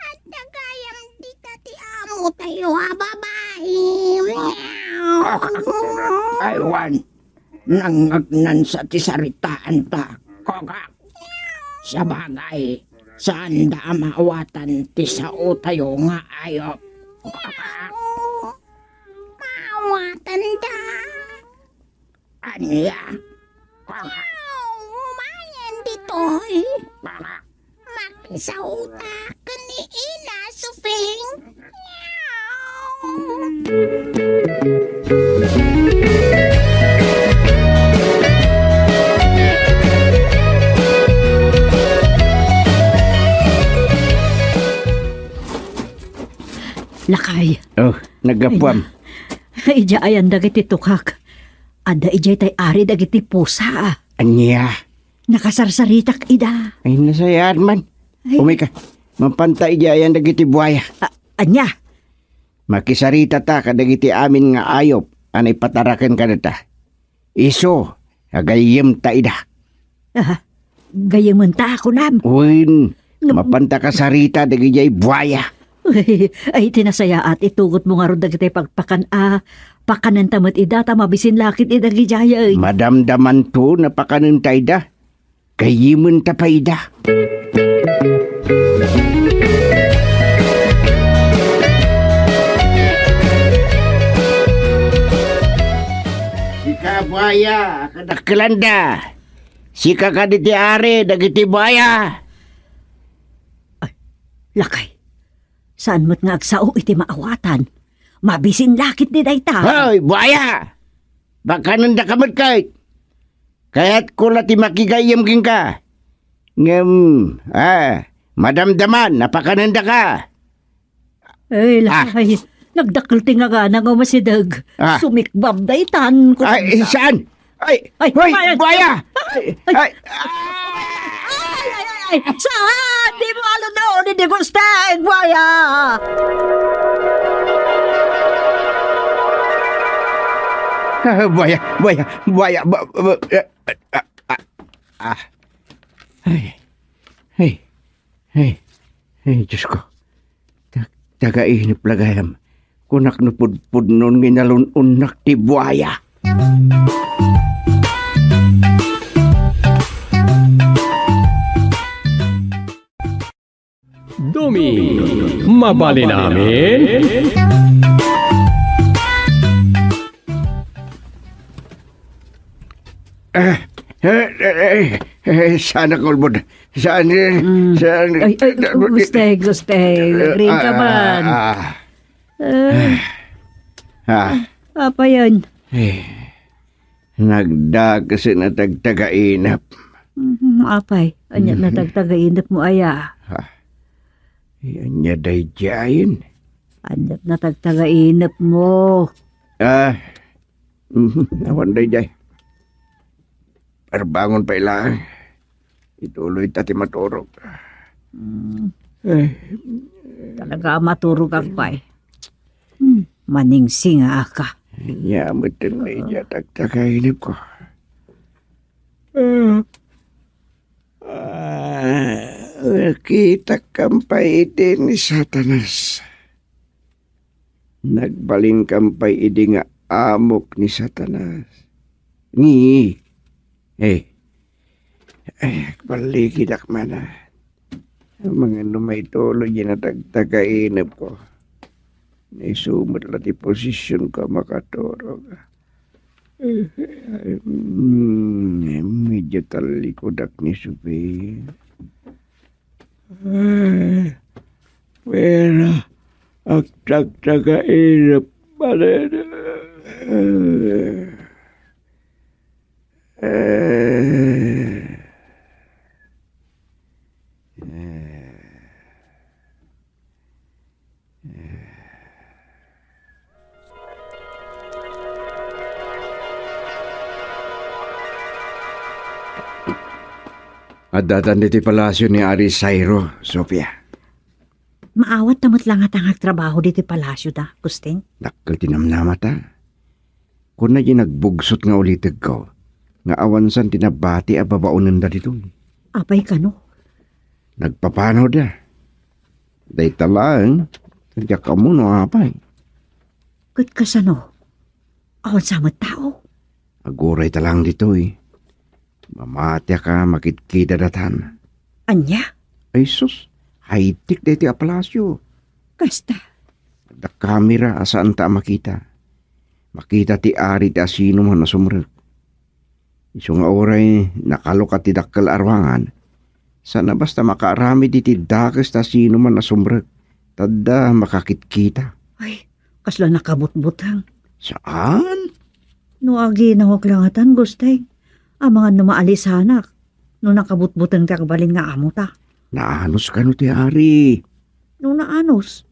At nagayam di tati amo tayo babae. Aywan, nangagnan sa tisaritaan ta. Kokak. Sa bagay, saan da maawatan ti sao tayo nga ayop. Kokak. Mawatan da. Anya. Kokak. Umayan ditoy. Kokak. Makisauta kani ina sufing. Lakay. Oh, nagapuam. Ija ayan dagiti tukak. Ada ijay tay ari dagiti pusa. Anya. Nakasarsaritak ida. Ay, nasayaan man. Ay. Umay ka. Mampantay diyan dagiti buhaya. Anya. Makisarita ta kadagiti amin nga ayop. Anay patarakan ka na ta. Iso, agayim ta ida. Gayaman ta ako nam. Uwin, mapanta ka sarita dagiti buhaya. Ay tinasaya at itugot mo nga ron dagiti pagpakan pakanan tamat ida ta mabisin lakit ida gijaya. Madamdaman to napakanin ta ida. Gayiman ta pa ida. Sika buaya, kadakkelanda. Sika kaditi are, dagiti buaya. Lakay. Saan mo't nga agsao iti maawatan? Mabisin lakit ni dayta. Hoy, buaya! Baka nanda ka kahit. Kaya't ko lati makigayam king ka. Madamdaman, napakananda ka. Ay, lakay. Nagdakil tingaga na nga masidag. Sumikbab daytan. Ay, saan? Ay, hoy, buaya! Ay, saan? Di mo alam na hindi gusteng, buaya! Buaya. Ay, Diyos ko. Tagainip lagayam. Kunak na pudpud nun ginalun-unak ti buaya. Dumi, mabali namin. Sana kulbod. Saan? Gusteng. Green ka man. Apa yan? Nagdag kasi natagtagainap. Apay, anya natagtagainap mo aya. Anya day jayin. Anya natagtagainap mo. Awan day jay. Perbangon pa ilang. Ituloy tati maturog. Talaga maturog ang pay. Maningsing ka. Nyamot din may tagtakainip ko. Nakita kampay iti ni Satanas. Nagbalin kampay idi nga amok ni Satanas. Ni, baligid akmana. Mga numay tuloy na tagtakainip ko. Naisumot lang di posisyon ko makaturog. Medyo talikodak ni Supi. Pero ang tagtakainip pa rin. At datan diti palasyo ni Ari Sairo, Sofia. Maawat tamot lang at ang trabaho dito palasyo da, Gusting. Dakkel tinamnamata. Kung na nagbugsot nga ulitig ko, nga awansan tinabati a babaunan da dito. Apay ka no? Nagpapanaw da. Day talaan, kaya ka mo no apay. Kat kasano? Awan sa mga tao. Aguray talang dito Mamatya ka makitkita datan. Anya? Ay sus, high-tech dito a palasyo. Kasta? Da kamera asaan ta makita. Makita ti ari ti asino man na sumrek. Iso nga oray nakalukat ti dakkel arwangan. Sana basta makaarami di ti dakes ta sino man na sumrek. Tadda makakitkita. Ay, kasla nakabutbutang. Saan? No agi na waklangatan, Gustay. Ang mga numaalisanak. No nakabutbutang takbalin nga amo ta. Naanos ka no ti ari. No naanos.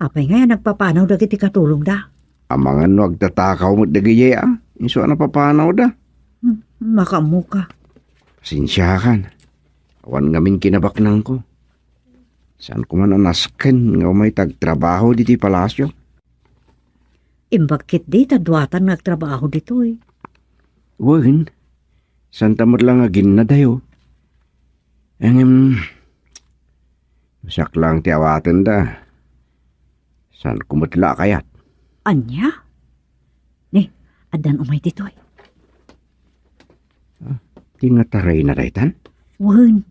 Apay nga nagpapanaw dagiti katulong da. Ang mga no agtatakaw mo dagiye Iso na papanaw da. Makamuka. Pasensyakan. Awan ngamin kinabaknang ko. Saan ko man anasken nga may tagtrabaho diti palasyo? Imbakit di tadwatan nagtrabaho dito Wen, saan tamad lang agin na dayo. Masak lang tiawatan da. Saan kumutla kayat? Anya? Ni, adan umay dito Tingataray na daytan? Wen,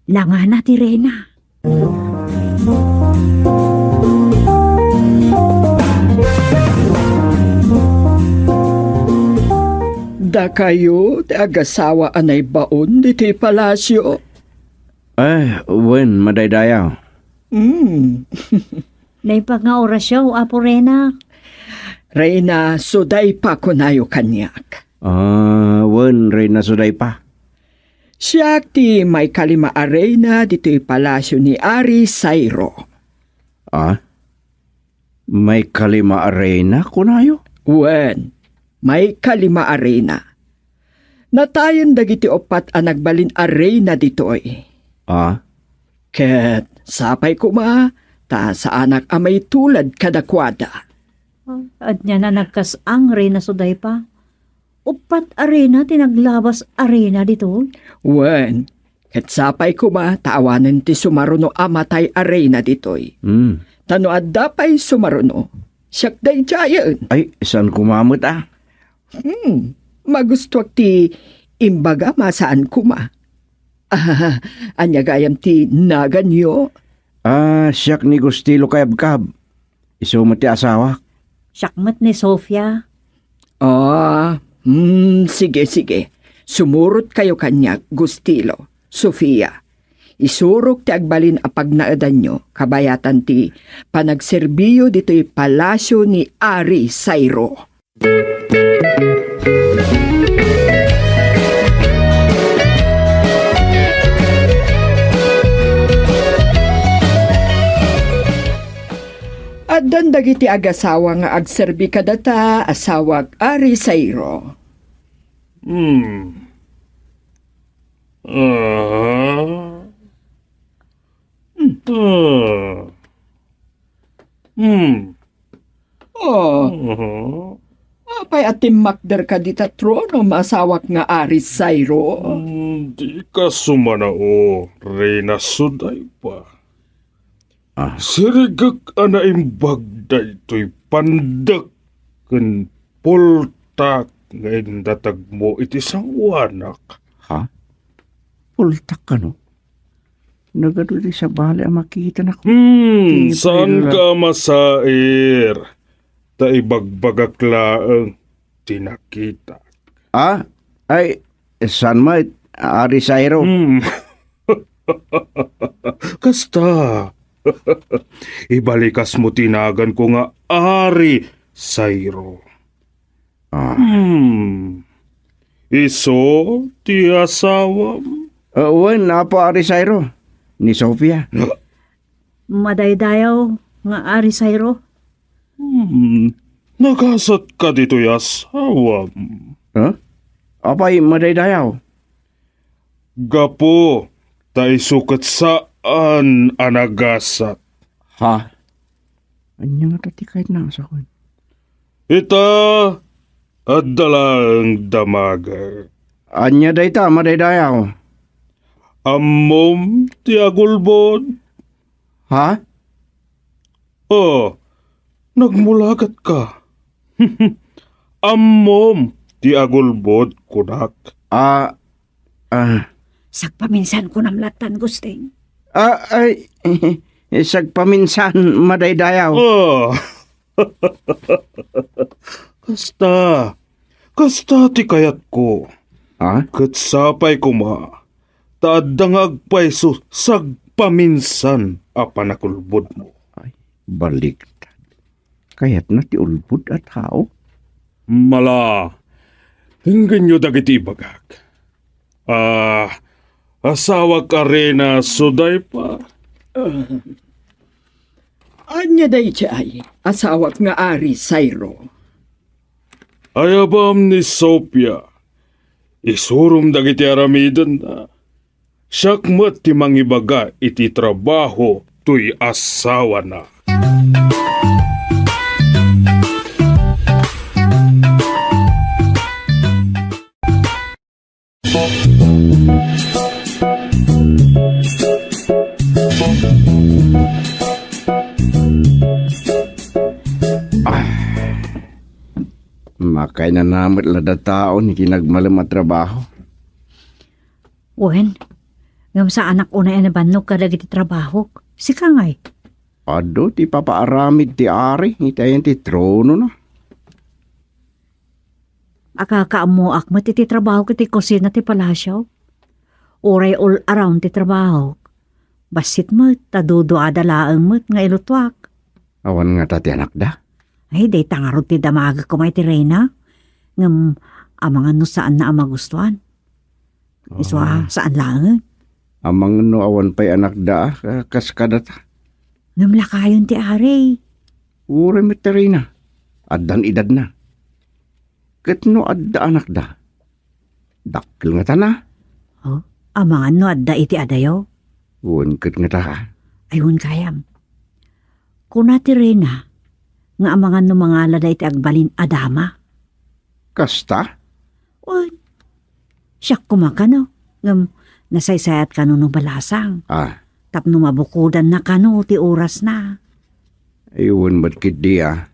langan na ti Rena. Da kayo, ti agasawa anay baon diti palasyo. Wen, madaydayaw. Naipag nga orasyaw, Apo Rena. Reyna, suday pa kunayo kanyak. Wen, Reyna suday pa. Siya ti may kalima arena dito palasyo ni Ari Sairo. May kalima arena kunayo? Wen, may kalima arena. Natayon dagiti opat ang nagbalin arena ditoy. Ket sapay kuma, ta sa anak amay tulad kadakwada. At niya na nagkasang Rena suday pa. Upat arena, tinaglabas arena dito. Wen, ket sapay kuma, taawanan ti sumaruno amatay arena ditoy. Tano adda pa'y sumaruno, siyak day jayan. Ay, saan kumamot Magustuak ti imbaga masaan kuma. Anya gayam ti naganyo. Siyak ni Gustilo kayabkab. Isumot ti asawa. Siyakmat ni Sofia. Sige. Sumurot kayo kanyak, Gustilo, Sofia. Isurok ti agbalin apag naadan nyo, kabayatan ti panagserbiyo dito'y palasyo ni Ari Sairo. At dagiti agasawa nga agserbi kadata asawag Ari Sairo. Apay atim makder ka dita trono masawak nga Aris Sayro. Di ka sumanao, Reyna Suday pa. Sirigak ana imbag da ito'y pandak kan pultak ngayon datag mo iti sangwanak. Ha? Pultak ka no? Nagado di sa bali ang makita na ko. Saan ka masair? Ta ibagbagak laang tinakita. Ay, saan mo Aris Sayro? Kasta. Ibalikas mo tinagan ko nga Ari Sayro. Iso ti asawam. Wen, apo Aris Sayro? Ni Sofia. Madaydayaw nga Ari Sayro. Nagasat ka dito asawam. Apay madaydayaw? Gapo, tay sukat saan anagasat. Ha? Anya nga tati kahit nasa ko. Ita, adalang damaga. Anya dayta, madaydayaw? Ammom ti agulbod. Ha? Nagmulagat ka. Ammom ti agulbod kunak. Sagpaminsan ko namlatan, Gusting. Sagpaminsan madaydayaw. Kasta ti kayat ko. Katsapay ko ma. Taadang agpaiso sagpaminsan apanakulbod mo. Baliktad. Kaya't na ti ulbud at hao? Mala, hinggan nyo dagiti ibagag. Asawa ka Reyna Suday pa. Anya day chay, asawak nga Aris Sayro. Ayabam ni Sophia, isurum dagiti aramidan na. Siyakmat ti mangibaga iti trabaho tuy asawa na. Makay na namit lada taon ikinagmalam at trabaho. Wen, ngam sa anak una yan nabannog ka dagiti trabaho. Sika ngay. Ado ti papaaramid ti ari, itayan ti trono na. Akakaamo akmat iti trabaho kiti kusina ti palasyaw. Uray all around ti trabaho. Basit mo, tadudo adalaang mo nga ilutwak. Awan nga tati anak da. Ay, day tangarot ti damaga ko may ti Reyna. Ngam, amang ano saan na amagustuhan. Iswa, saan lang? Amang no awan pa'y anak da, kaskadata. Ngam lakayon ti Ari. Ure meterina. Addan edad na. Ket no adda anak da. Dakkel nga ta na. Amang ano adda iti adayo? Uwan ket nga ta. Ayun kayam. Kuna ti Reyna, nga amangan no mga alada iti agbalin adama. Kasta? Uy, siyak kumakano. Ngam, nasaysayat ka no balasang. Tapno mabukudan na kano ti oras na. Ayun ba't dia?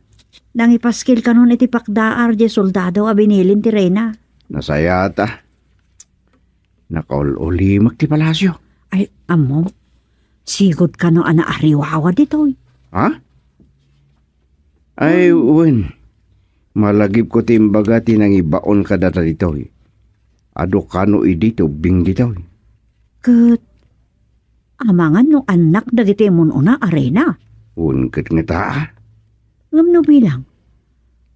Nang ipaskil ka nun iti pakdaar di soldado a binilin ti Reyna. Nasayata. Nakaululimak ti palasyo. Ay, amo, sigod ka no ana ariwawa ditoy. Ay, uwan. Malagip ko timbaga tinang ibaon ka data ditoy. Ado kano idito bing ditoy. Ket, amangan no anak dagiti mon una arena. Ket nga ta. Ngam no bilang.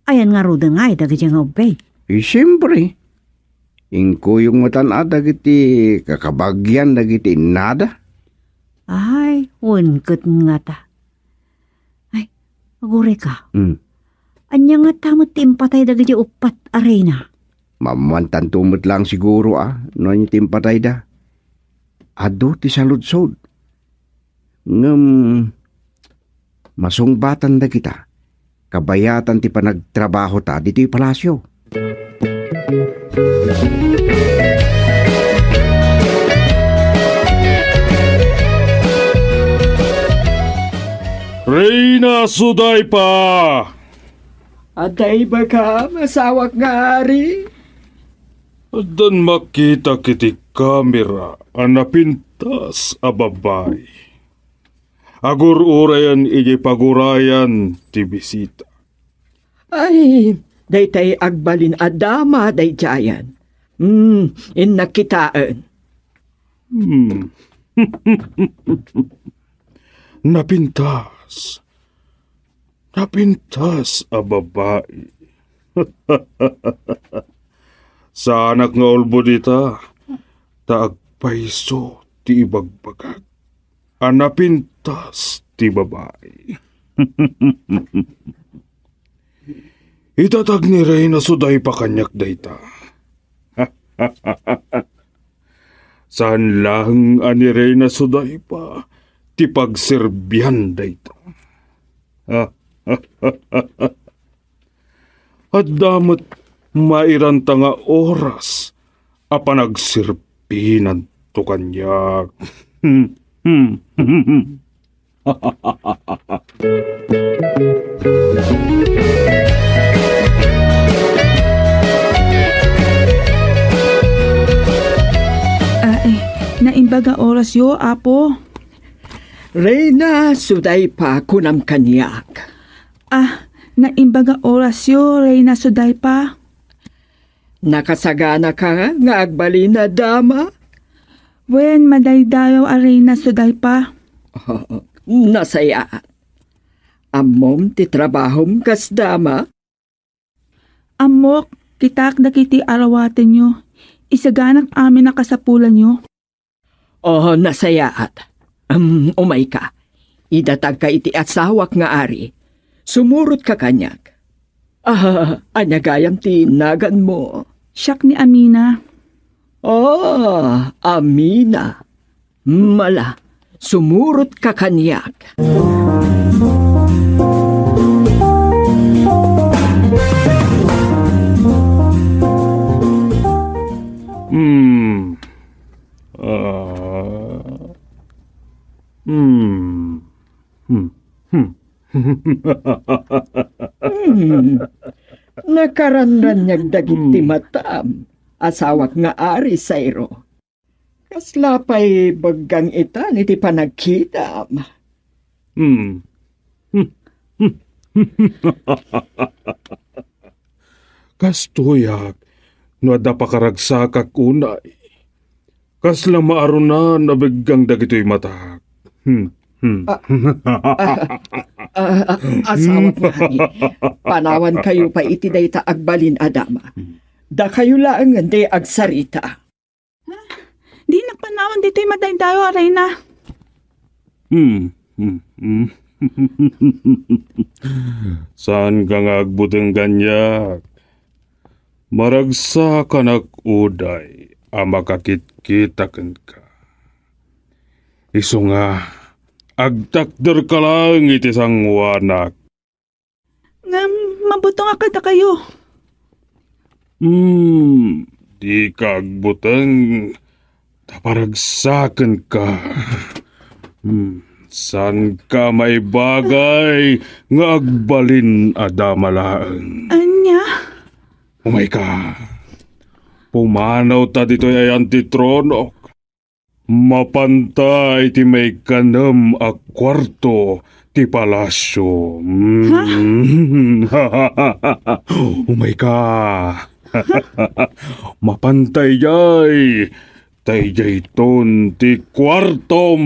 Ayan nga ruda nga dagiti nga ubay. Siyempre. Ingkuyong matan dagiti kakabagyan dagiti nada. Ay, ket nga ta. Ay, agure ka. Anya nga tamot timpatay dagiti upat arena. Mamantan tumot lang siguro no yung timpatay da. Ado ti saludsod. Ngam masungbatan da kita. kabayatan ti panagtrabaho ta dito'y palasyo. Reyna Sudaypa! Aday ba ka, masawak nga ari? Dan makita kiti kamera ang napintas a babay. Agur-urayan iji pagurayan ti bisita. Ay, daytay agbalin adama day jayan. Nakitaan. Napintas. Napintas a babae. Sa anak nga ulbo dita, taagpaiso ti ibagbagag. Anapintas ti babae. Itatag ni Reyna Sudaypa kanyak dayta. Saan lang ani Reyna Sudaypa ti pagserbyan dayta. At damat mairanta nga oras a panagsirpinan to kanyak. Naimbaga oras yo, apo. Reyna Sudaypa kunam kanyak. Naimbaga oras yo, Reyna Sudaypa. Nakasagana ka nga agbalin na dama? Wen madaydayo a Reyna Sudaypa. Nasaya. Amom ti trabahom kas dama? Amok, kitak dakiti arawaten nyo. Isaganak amin na kasapulan nyo. Nasayaat. Umay ka. Idatag ka iti asawak nga ari. Sumurot ka kanyak. Anyagayam ti nagan mo. Siyak ni Amina. Amina. Mala, sumurot ka kanyak. Nakaranranyag dagiti matam. Asawak nga ari sayro. Kaslapay baggang itan iti panagkitam. Kastuyak, no ada pakaragsakak unay. Kasla maaron na nabiggang dagito'y matahak. Asawak nga ni, panawan kayo pa iti dayta agbalin adama. Da kayo lang hindi agsarita. Di nagpanawan dito'y madaydayo, Reyna. Saan ka nga agbutang ganyak? Maragsa ka nag-uday, makakit-kitakan ka. Iso nga, agtakder ka lang iti sangwanak. Nga, mabutong akada kayo. Di ka agbutang, taparagsakan ka. San ka may bagay nga agbalin adamalaan? Anya? Umay ka. Pumanaw ta dito'y antitronok. Mapantay ti may kanam a kwarto ti palasyo. Umay ka. Mapantay jay. Tay jay ton ti kwartom.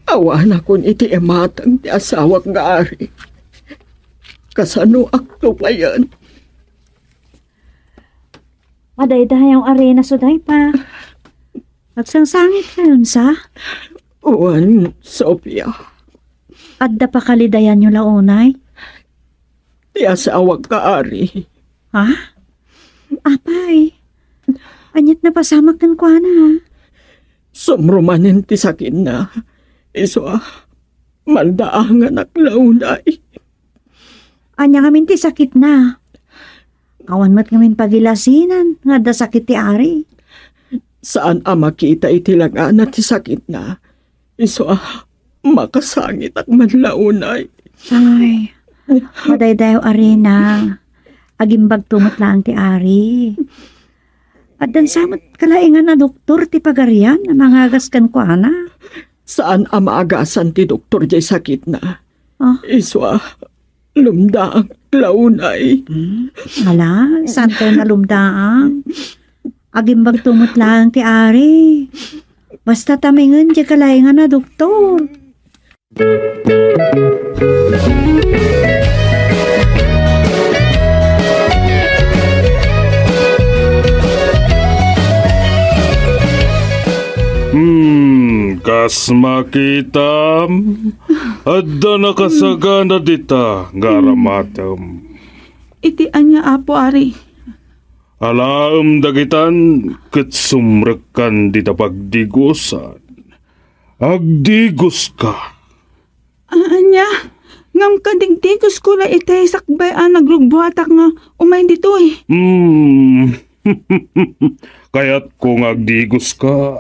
Awan akon iti ematang ti asawak nga ari. Kasano akto pa yan? Madaydayaw Reyna Sudaypa. Magsangsangit ka yun sa? Uwan, Sophia. Adda pa kalidayan nyo launay? Ti asawa ka, Ari. Ha? Apay. Anyat na pasamak ng kuana. Sumrumanin ti sakin na. Iso maldaangan ak launay. Anya ngamin ti sakit na. Awan mo't ngamin pagilasinan. Nga da sakit ti Ari. Saan makita itilangan ti sakit na? Iso makasangit ak manlaunay. Ay, madaydayo arena. Agimbag tumot lang ti Ari. At dan samot kalaingan na doktor ti pagarian na mangagas kan ko ana. Saan amaagasan ti doktor jay sakit na? Oh. Iswa, lumdaang launay. Hala, saan tayo nalumdaang? Agimbag tumot lang ti Ari. Basta tamingan di kalaingan na doktor. Kas makitam, adda nakasagana dita, garamatam. Iti anya apo Ari. Alaam dagitan, ket sumrekan dita pagdigusan. Agdigos ka. Anya, ngam kadigdigos ko la ite sakbay nagrugbuhatak nga umay dito eh. Kaya't kung agdigos ka,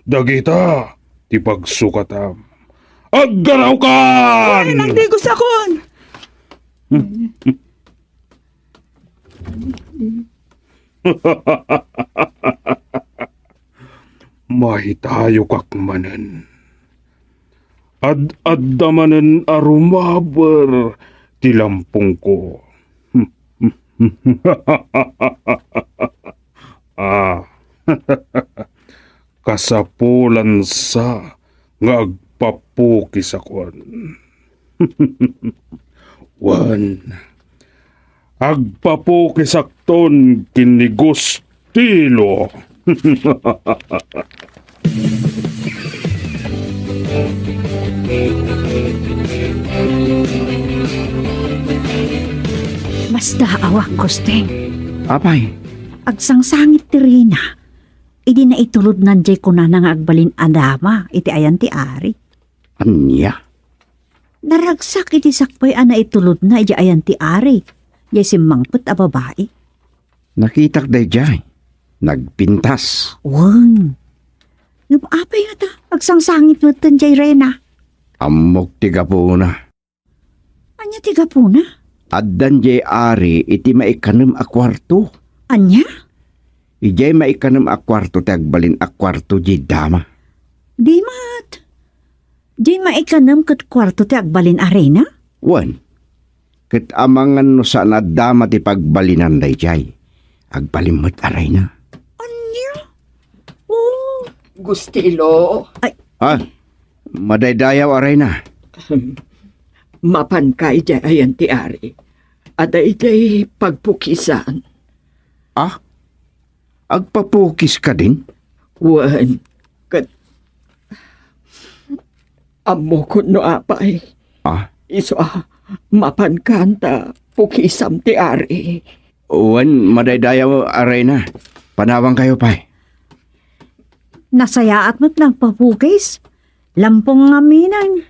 dagita, ti pagsukatam. Aggaraw kan! Ay, nagdigos akon! Mahitayo kakmanen. Ad-addamanen arumaber ti lampung ko. Kasapulan sa nga agpapukis akon. Wan, agpapukis akton kinigustilo. Mas daawak, Kosteng. Apay, Agsangsangit ti Rina. Idi na itulod nanjay ko na nga agbalin adama. Iti ayan ti Ari. anya? Naragsak iti sakpay ana itulod na iti ayan ti Ari. Jay simangkot a babae. Nakitak day jay. Nagpintas. Wang. Apay nga ta. Agsangsangit mo tanjay Rena. Amok ti gapuna. Anya ti gapuna? Addan jay Ari iti maikanam a kwarto. Anya? Ijay maikanam a kwarto ti agbalin a kwarto jay dama. Di mat. Di maikanam kat kwarto ti agbalin arena? Wan. Ket amangan no sa nadama ti pagbalinan day jay. Agbalimot aray na. Anya? Oh. Gustilo, Madaydayaw aray na. mapan ka ijay ayan ti Ari. Ada ijay pagpukisan. Agpapukis ka din? Wan, kat amo ko no apay. Iso mapan kanta pukisam ti Ari. Wan, madaydayaw aray na. Panawang kayo pa'y. Nasayaat mo't nagpapukis. Lampong ngaminan.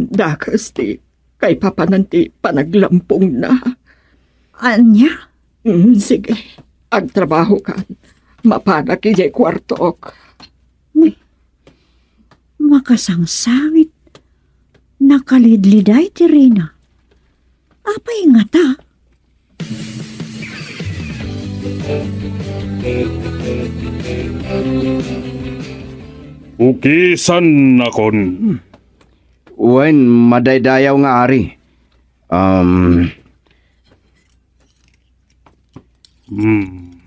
Dakas ti kay papananti panaglampong na. Anya? Sige, agtrabaho ka. Mapanak ijay kwartok. Makasangsangit. Nakalidliday ti Rina. Apay nga ta? Ukisan akon. Wan, madaydayaw nga ari.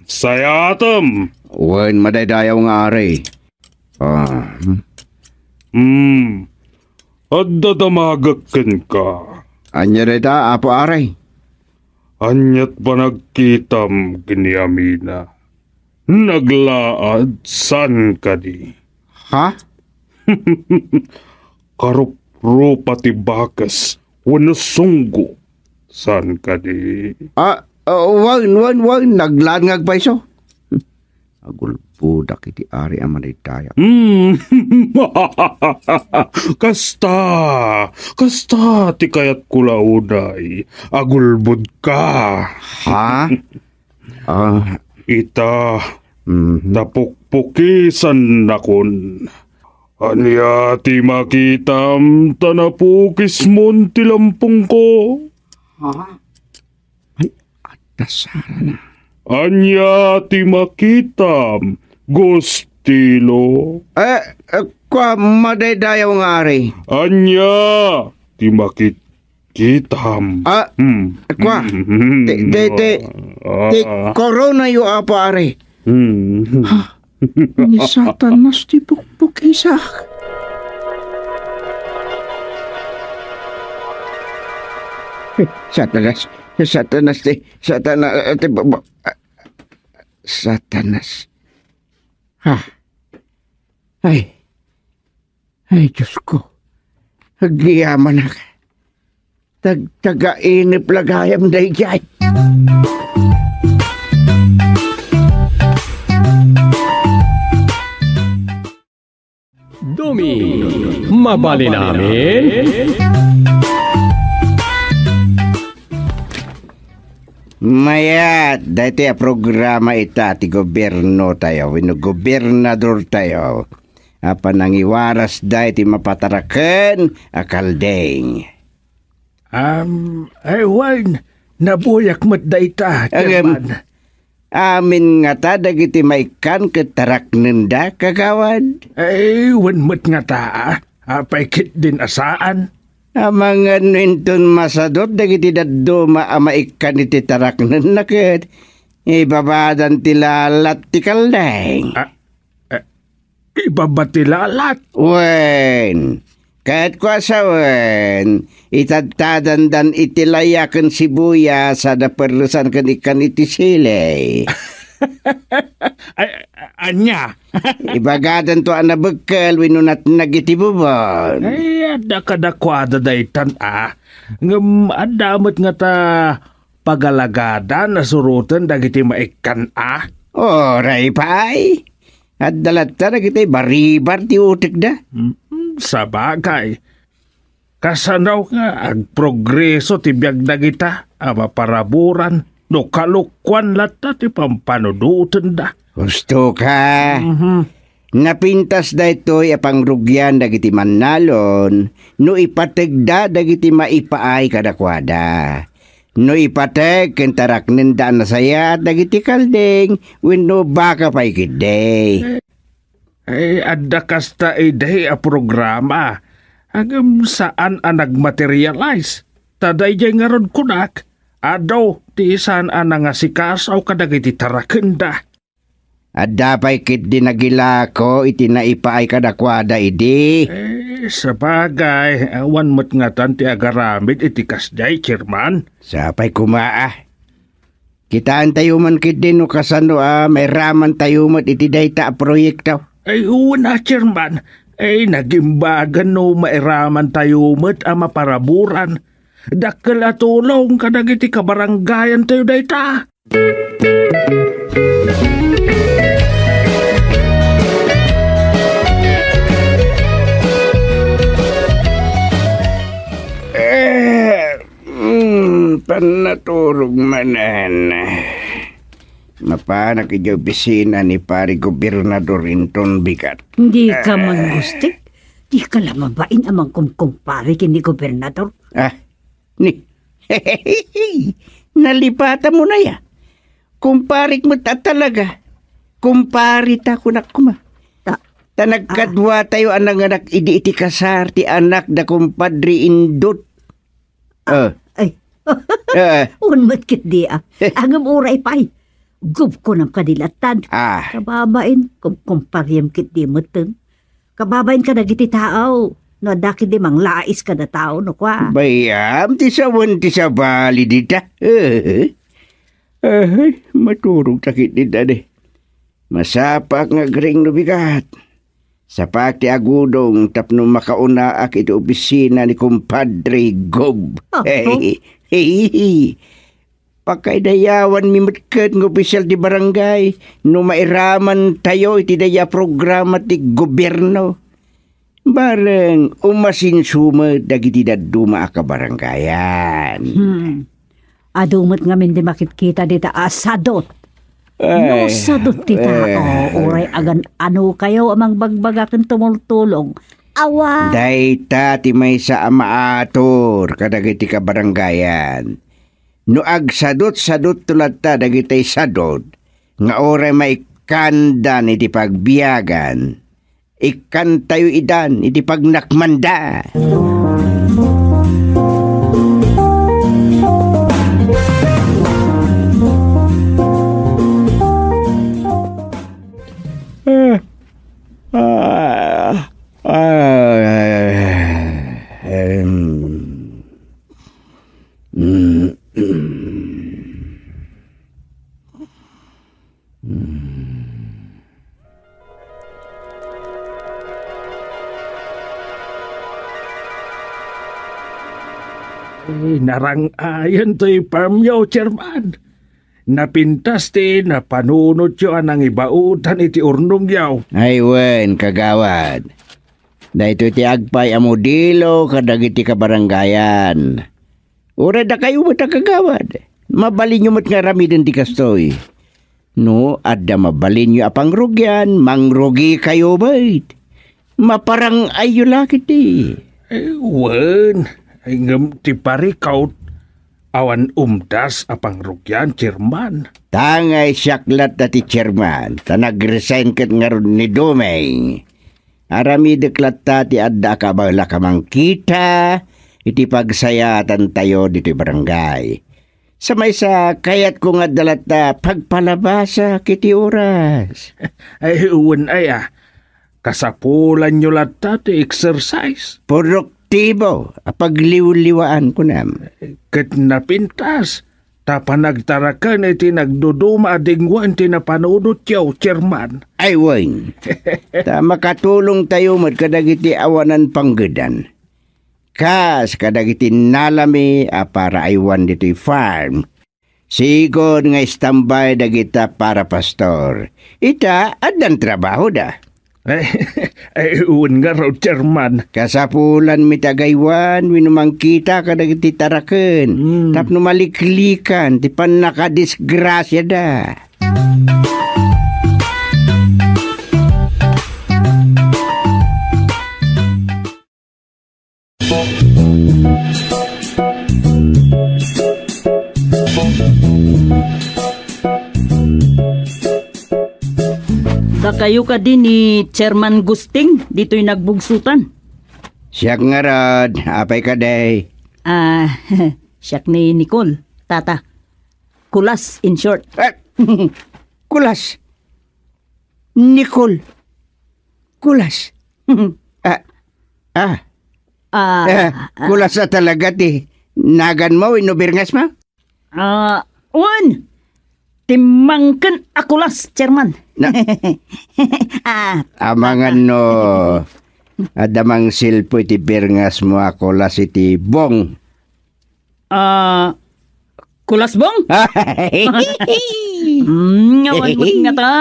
Sayatam. Wan, madaydayaw nga ari. Adda damagakken ka. Anya rita, apo aray. Anyat ba nagkitam giniamina? Naglaad san ka di? Ha? Karupro pati bakas, wano sunggo. San ka di? Wag, naglangag pa iso. Agul budak iti ari amanay tayo. Kasta, ti kayat kulauday, agulbud ka. Ha? Ita, napukpukisan nakon. Anya ti makitam, tanapukis mon ti lampong ko. Dasara na. Anya ti makitam, gustilo. Kwa madaydayaw nga ari. Anya ti makitam. Kwa, ti corona yu apa ari. Ni Satanas ti pukpukisak. Satanas. Ay, Diyos ko. Agyaman na ka. Taga-inip lagayam na ijay. Dumi, mabali namin. Mayat, dati programa ita ti gobyerno tayo, wino gobernador tayo. Apa nang iwaras dati mapatarakan akaldeng. Aywan, nabuyak mat dayta, Chairman. Amin nga ta, dagiti maikan katarak nenda kagawad. Aywan mat nga ta, paikit din asaan. Amangan nintun masadot, dagiti daddo maamaikan iti tarak nendakit. Ibabadan tilalat ti kaldeng. Ibabatilalat? Wen, kahit kwa sa wen, itadtadandan itilayakan sibuya sa daperlusan kan ikan iti silay. Anya? Ibagadan to anabagkal, winunat nagitibubon. Ay, ada kadakwada daytan Ngam adamot nga ta pagalagadan na surutan dagiti maikan Oray pay. At dalat ta nagitay baribar ti utik da. Sabagay. Kasanaw nga agprogreso ti biyag dagita maparaburan no kalukwan lata ti pampanudutan da. Gusto ka? Napintas da ito'y apangrugyan dagiti mannalon no ipategda dagiti maipaay kadakwada. No ipateg kentarak nenda na saya dagiti kaldeng wenno baka pay kiday. Adda kasta day a programa agam saan nagmaterialize. Taday jay nga ron kunak adaw ti saan nangasikas aw kadagiti tarakenda. Adda pay kit di nagila ko iti naipaay kadakwada idi. Sabagay, awan mo't nga tanti agaramid iti kasday, Chairman. Sapay kumaa. Kitaan tayo man kit din no kasano may raman tayo mo't iti dayta proyekto. Ay, una, Chairman. Ay, nagimbagan no mairaman tayo mo't maparaburan. Dakkel atulong kadag iti kabaranggayan tayo dayta. Panaturog manan. Mapanak iti opisina ni pari gobernador Inton Bigat. Hindi ka manggustik? Di ka lamabain amang kumkumpari kini gobernador? Nalipata mo na ya. Kumparik mo ta talaga. Kumpari ta kunak kuma. Ta nagkadwa tayo anang anak idi iti kasar ti anak da kumpadri Indot. Unmat kit di Agam uray pay. Gub ko ng kadilatan. Kababain, kumparyam kit di mateng. Kababain ka na giti tao. No, daki di mang lais ka na tao, no kwa. Bayam, ti sabali dita. Maturog takit dita de. Masapak nga gring no bigat. Sa pati agudong tapno makaunaak iti opisina ni kumpadre Gob. Hey. Pakaidayawan mi matkat ng opisyal di barangay no mairaman tayo iti daya programa ti gobyerno. Bareng umasin suma dagiti daduma ka barangayan. Adumot ngamin di makikita dita asadot. No sadot ti tao. Uray agan ano kayo amang bagbagakan tumultulong. Awa. Dayta ti may sa amaator kadagiti ka barangayan. No ag sadot tulad ta dagiti sadot. Nga oray may kandan iti pagbiyagan. Ikan tayo idan iti pagnakmanda. Narangayan to'y parmyo, chairman. Napintas ti napanunod yo anang ibautan iti urnong yaw. Ay wen, kagawad. Dahito ti agpay amodilo kadagiti kabarangayan. Ura da kayo mo ta kagawad. Mabalin nyo mo't nga ramiden ti kastoy. No, adda mabalin nyo apang rugyan, mangrugi kayo bait. Maparang ayo lakit ti. Wen, ay ngam ti parikaut. Awan umdas apang rugyan, chairman. Tangay siyaklat na ti chairman. Ta nag-resign kat nga ron ni Dumeng. Arami deklat ta ti adda ka bala kamang kita. Iti pagsayatan tayo dito barangay. Sa may sa kayat ko nga dalat ta pagpalabasa kiti oras. Ay uwan ay kasapulan nyo latta ti exercise. Produktibo. Pagliw-liwaan ko na. Kat napintas. Tapa nagtarakan iti nagduduma adingwan ti napanunod yaw, chairman. Ay wen. Ta makatulong tayo magkadagiti awanan panggedan. Kas kadagiti nalami para aywan dito'y farm. Sigod nga istambay dagita para pastor. Ita adan trabaho da. Ay uwan nga raw, chairman. Kasapulan mitagaywan, winumang kita kadagiti taraken. Tapno maliklikan, ti pan nakadisgrasya da. Da kayo ka din ni Chairman Gusting, dito'y nagbugsutan. Siyak nga rod, apay ka day. Siyak ni Nicole, tata. Kulas, in short. Kulas. Nicole. Kulas. Kulas na talaga ti. Nagan mo, inubirngas mo? Uwan! Timangkan akulas, chairman. Amangan no. Adamang silpo iti birngas mo akulas iti bong. Kulas bong? Ngawan mo nga ta.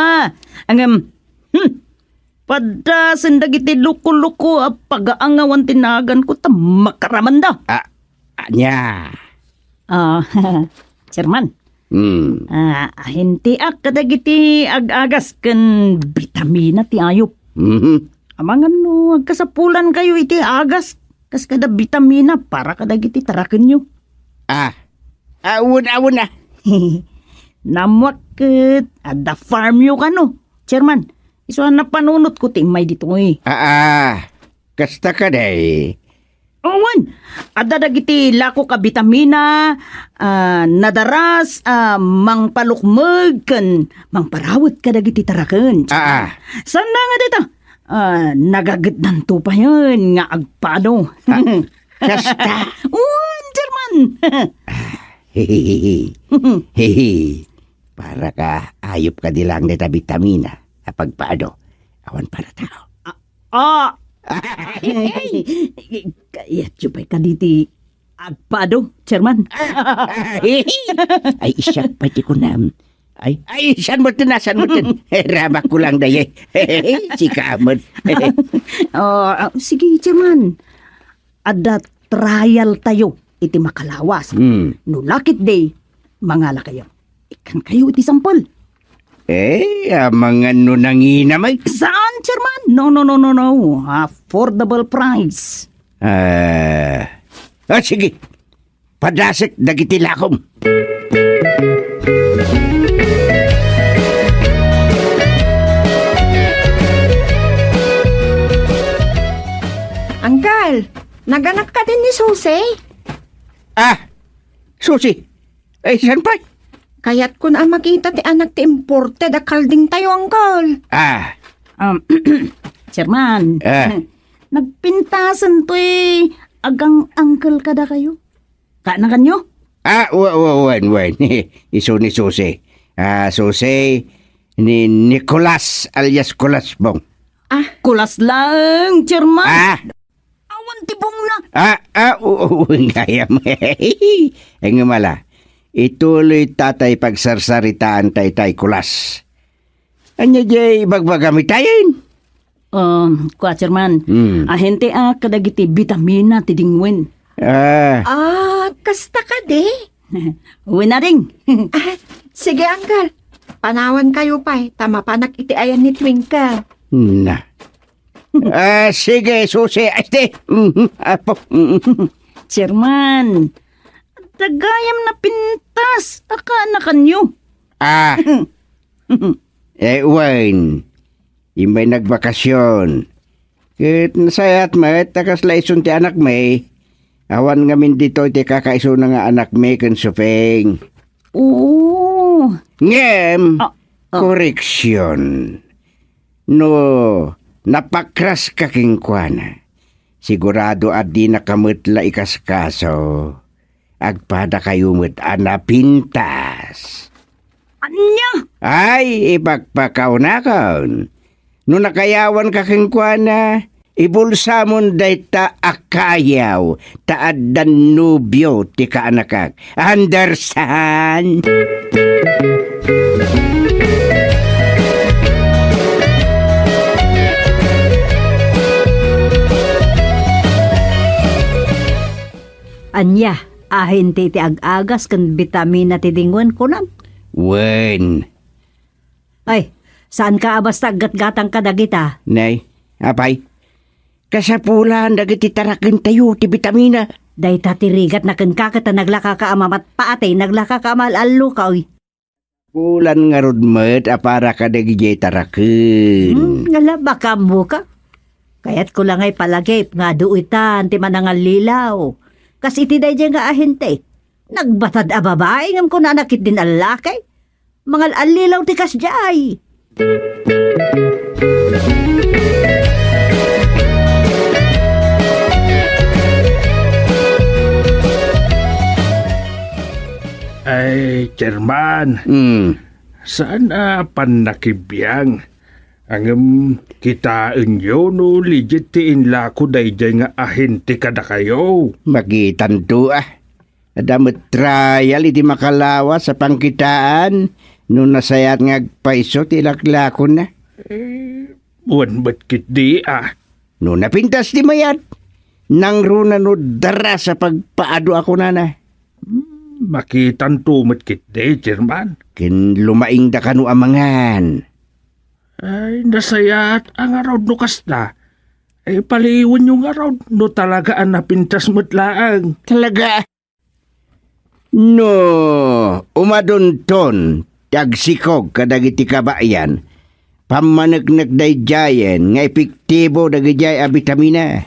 Pada sendag iti luko-luko pag-aangawan tinagan ko ta makaramanda. Anya. Chairman. Hindi kadagiti ag-agas kan vitamina ti ayop. Amangan no, agkasapulan kayo iti agas. Kas kada vitamina para kadagiti taraken nyo. Awun na. Namwakit, ada farm nyo ka no, chairman. Iso na panunot ko timay dito eh. Kasta ka day. Owan, ada dagiti lako ka vitamina, nadaras, mang palukmeg, kan mang parawat ka dagiti taraken. Sana nga dito? Nagagad to pa yan, nga agpano. Kasta. Owan, German. Para ka ayop ka dilang dita vitamina, pagpaano, awan para tao. Ah! Kaya jupay ka diti agpado, chairman. Ay, isa, pati ko na. Ay, saan mo tin? Rabak ko lang daye. Si Kamot. Sige, chairman. Ada trial tayo iti makalawas. No lakit day, mangala kayo. Ikan kayo iti sampol. Mga nunangina may. Saan, chairman? No. Affordable price. Sige. Padasik dagiti lakom. Anggal, naganak ka din ni Susi? Susi. Ay, saan pa? Kaya't ko na makita ti anak ti imported a kalding tayo, Anggal. Chairman, nagpintasan to agang uncle kada kayo. Kana kanyo? Wen. Iso ni Susi. Susi ni Nicolas alias Kulasbong. Kulas lang, chairman. Awan tibong na. Ngaya mo. Ang mala. Ituloy tatay pagsarsaritaan tay Kulas. Anya jay bagbagamitayin. Kwa chairman, ahente kadagiti vitamina ti dingwen. Kasta ka di? Uwi na ring. Sige, Anggal. Panawan kayo pa tama panak iti ayan ni Twinkle. Na. Sige, Susi. Chairman, dagayam na pintas. Akana kanyo. Wayne. Imbay nagbakasyon. Kit nasayat met, takas laison ti anak may. Awan ngamin dito ti kakaiso na nga anak may kan sufeng. Oo. Ngem, koreksyon. No, napakras kaking kuana. Sigurado adi nakamutla ikas kaso. Agpada kayo mo't anapintas. Anya? Ay, ipagpakaw na kaon. No nakayawan kaking kuana, ibulsa mon dayta akayaw, taad dan nubyo ti kaanakak. Understand? Anya, ahin ti ag-agas kan vitamina ti dingwan kunam. Wen. Ay, saan ka basta gat-gatang kadagita? Nay, apay. Kasapulan dagiti taraken tayo ti vitamina. Day tatirigat na kan kakata naglaka ka amamat paatay naglaka ka amal-allo ka oy. Pulan nga rodmet apara ka dagiti taraken. Ngala baka mo ka. Kaya't ko lang ay palagip nga duitan ti manangal lilaw. Kasi iti day nga ahente. Nagbatad a babae ngam ko nanakit din alakay. Mangal alilaw ti kasjay. Ay, chairman. Saan panakibiyang? Ang kitain nyo no legit ti inlako dayjay nga ahente kada kayo. Magitanto Adamot trial iti makalawa sa pangkitaan no nasayat nga agpaiso ti laklako na. Buwan ba't kit di No napintas di mayat. Nang runa no dara sa pagpaado ako na. Makitan tumot kit di, chairman. Kin lumaing da kanu amangan. Ay, nasayat ang araw no kasta. Ay, paliwan yung araw no talaga ang napintas mo't laang. Talaga? No, umadunton, tagsikog kadagiti kabayan. Pamanagnak dayjayen, nga epektibo dagijay a vitamina.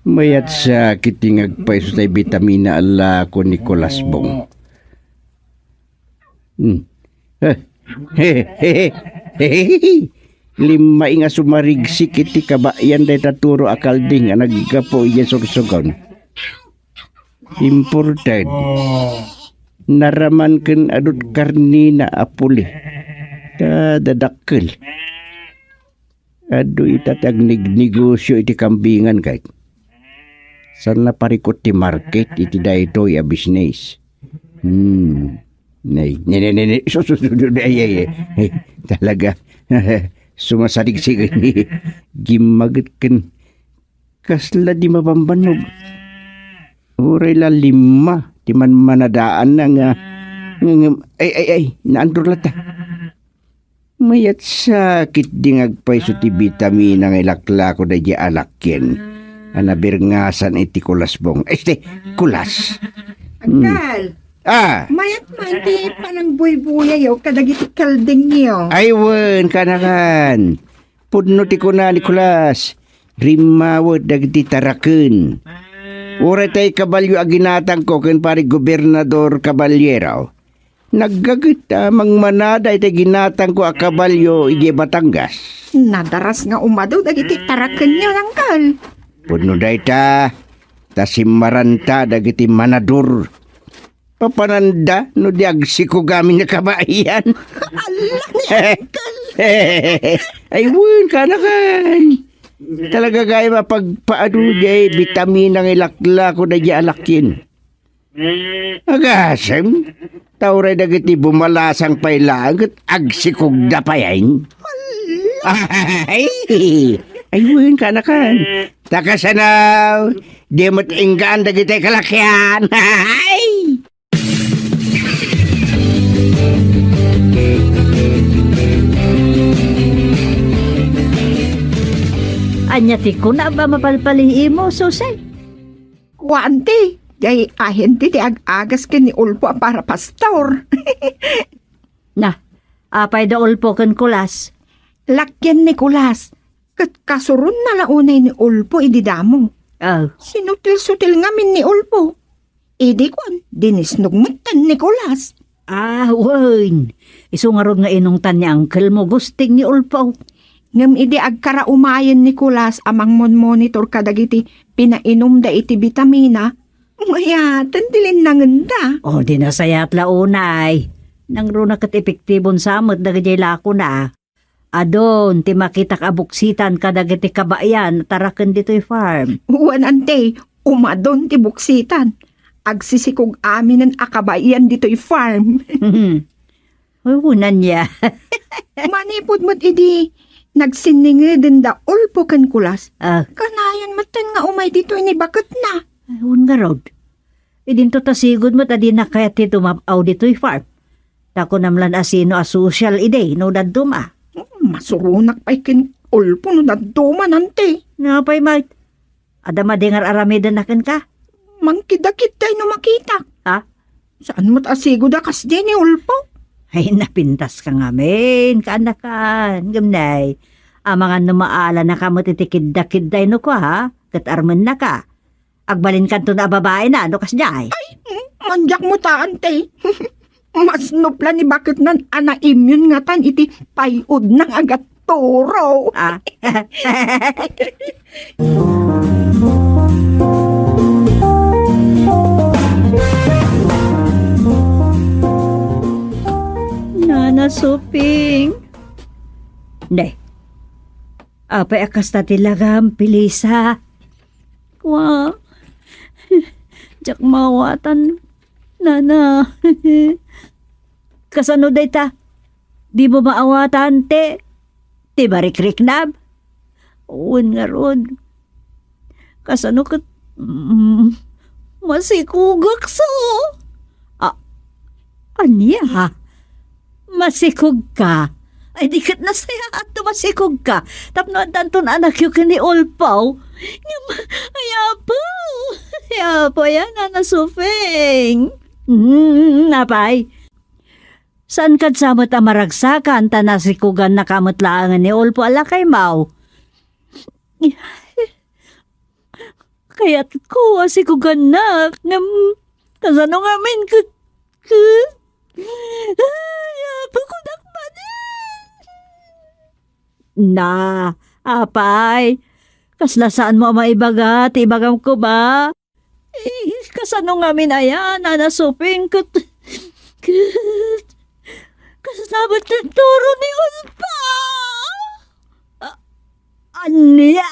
Mayat sa kitingag pa iso tay vitamina ala ko ni Kulasbong. Lima nga sumarigsik iti kabayan day taturo akalding nga naggapo iya sugsugon. Imported. Naraman ken adut karni na apuli. Dadakkel. Adu itatag negosyo iti kambingan kay. Sana parikot ti market iti daytoy a business. Nay. Susunod ay. Talaga. Sumasadig-sig ni gimagat ken kasla di mapambanog. Uray la 5 di man manadaan na nga naandor lata. Mayat sakit di ngagpay so ti vitamina nga ilakla ko da di alakyen. Anabirngasan iti kulasbong. Kulas. Angkal. Mayat man di panang buy-buya yaw kadagiti kalding niyo. Aywan kanakan. Pudno ti kuna ni kulas. Rimawad dagiti taraken. Ura tay kabalyo aginatang ko ken pari gobernador Caballero. Naggagit mangmanada iti ginatang ko a kabalyo igi Batangas. Nadaras nga umadaw dagiti taraken niyo angkal. Pudno dayta tasimmaranta dagiti manador. Papananda no diagsiko gamin na kabayan. Ayun kanakan. Talaga gaya mapagpaano jay vitamina ng ilakla ko na jay alakin. Agasem, tauray dagiti bumalasang pailang at agsikog dapayan. Ayun kanakan. Takasanaw, di mo't inggaan dagiti kalakyan. Anya ti ko na ba mapalpalihi mo, Susay? Kuwanti, jay ahente ti ag-agas ken ni Ulpo para pastor. Na, apay da ulpo ken kulas. Lakyan ni kulas. Kat kasurun na launay ni Ulpo ididamo. Sinutil-sutil ngamin ni Ulpo. Idi kwan, dinisnugmatan ni kulas. Wen. Isungarod nga inungtan ni uncle mo gusting ni Ulpo. Ngam idi agkara umayen ni kulas amang monitor kadagiti pinainom da iti vitamina. Mayatan dilin nangenda. Di nasayat launay. Nang runa kat epektibon samot dagiti lako na. Adon, ti makitak abuksitan kadagiti kabayan taraken dito'y farm. Ante, umadon ti buksitan. Agsisikog amin ang akabayan dito'y farm. Unan niya. Manipod mo't idi, nagsiningi din da ulpo ken kulas. Kanayan matan nga umay dito'y ni bakit na. Ayun nga rod. Idin to tasigod mo't adi na kaya ti tumapaw dito'y farm. Tako namlan asino a social ide, no daduma. Masurunak pa'y kin ulpo no daduma nante. Napay mait. Adama dengar aramidan naken ka. Mangkidakit tayo no makita. Saan mo't asigo da kas di ni ulpo? Ay napintas ka ngamin, kaanakan, gamnay. Amangan numaala na ka mo't itikid-dakid day no ko ha. Kat arman na ka. Agbalin ka to na babae na, ano kas jay? Ay, manjak mo ta ante. Mas nupla ni bakit nan ana-immune nga tan iti payod ng agat turo. Nana Suping. Nay. Apay akas ta tilagam pilisa. Wow. Jak mawatan. Nana. Kasano day ta? Di mo maawatan, te? Ti barikriknab? Uwan nga rod. Kasano ka? Masikugak so. Anya? Masikug ka? Ay di kat nasaya at masikug ka. Tapno at danton anak yung kani Ulpaw. Ayapaw. Ayapaw yan, Nana Sufing. Napay. Saan kad samot amaragsakan tanasikugan na kamutlaangan ni Ulpo ala kay Mau? Kaya't ko asikugan na kasano nga min ay, apa ko nakman Na, apay, kaslasaan mo maibagat, ibagam ko ba? Kasano nga minaya, nanasuping kat... Kasabat ng turo ni Ulpa! Anya!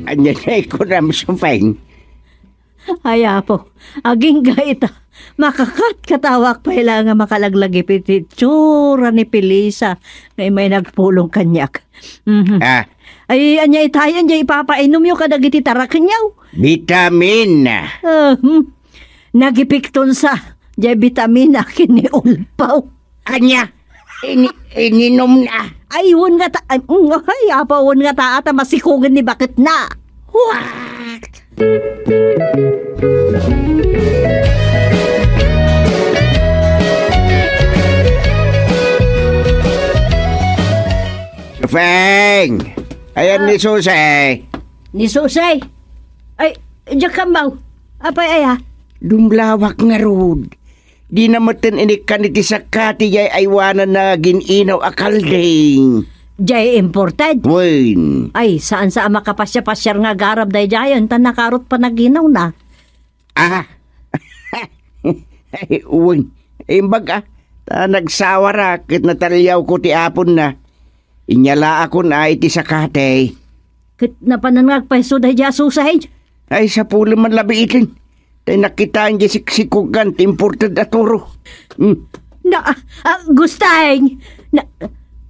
Anya na ko na masupeng. Ay, apo, aging gaita. Makakat katawak pa ila nga makalaglagi piti tsura ni Pilisa na may nagpulong kanyak. Ah, Ay, anya itayan niya ipapainom yung kadagiti tarakanyaw. vitamin. Nagipikton sa jay vitamin na kini Ulpaw. Anya, ininom na. Ay, won nga ay, apa, won nga ta ata masikugan ni bakit na. What? Feng! Ayan ni Susay. Ni Susay. Ay, diyak kambaw. Apay ay ha? Dumlawak nga rod. Di na matan inikan iti sakati jay aywanan na gininaw akalding. Jay imported. Wen. Ay, saan sa makapasya-pasyar nga garab day jayon, tan nakarot pa naginaw na. Ah. Ay, wen. Imbag ah. Ta nagsawara kit natalyaw ko ti apon na. Inyala ako na iti sakate. Kit napanangagpaiso day ja Susay. Ay, sa pulo man labi itin. Tay nakitaan di siksikugan ti imported aturo. Gustay.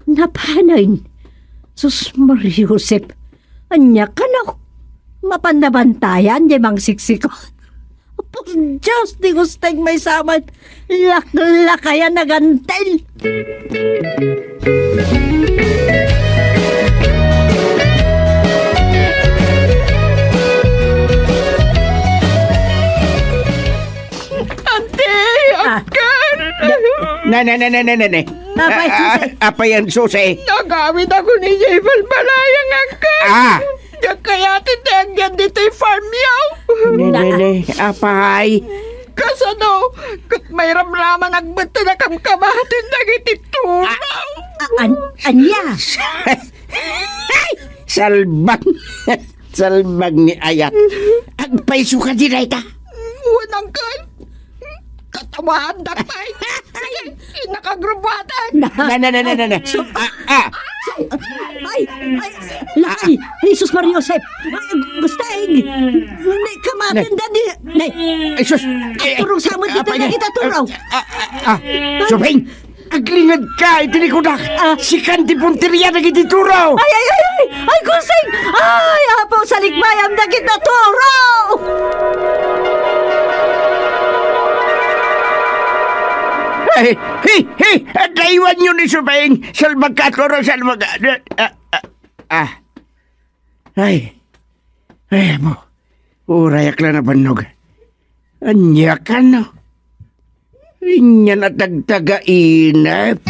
Napanayin. Sus Mariusep. Anya ka na. Mapandabantayan di mang siksiko. Apos Diyos di gustay may saman. Laklakayan na gantel. Na. Apa yan, Susay? Nagamit ako ni Jebel Balayang angkan. Ah! Kaya tinagyan dito'y farm yaw. Apay? Kasano, kat may ramlaman nagbata na kamkamatin nagitituraw. Anya? Salbag. Salbag ni Ayat. Agpaiso ka di na ita. Unang kan. Katamaan na pa'y. Nakagrubatan. Na. Ay, laki. Jesus Mariusep. Gustay. Kamatin na ni. Ay, sus. Turong samot dito na kita turaw. Suping. Aglingad ka, itinikudak. Si Kanti Punteria na kitituraw. Ay, Gustay. Ay, apaw sa ligmayam na kita turaw. Hey! Naiwan nyo ni Suping! Salbag ka, toro, salbag ka! Ay mo. Urayak lang na banog. Anya ka, no? Inya na tagtaga inap.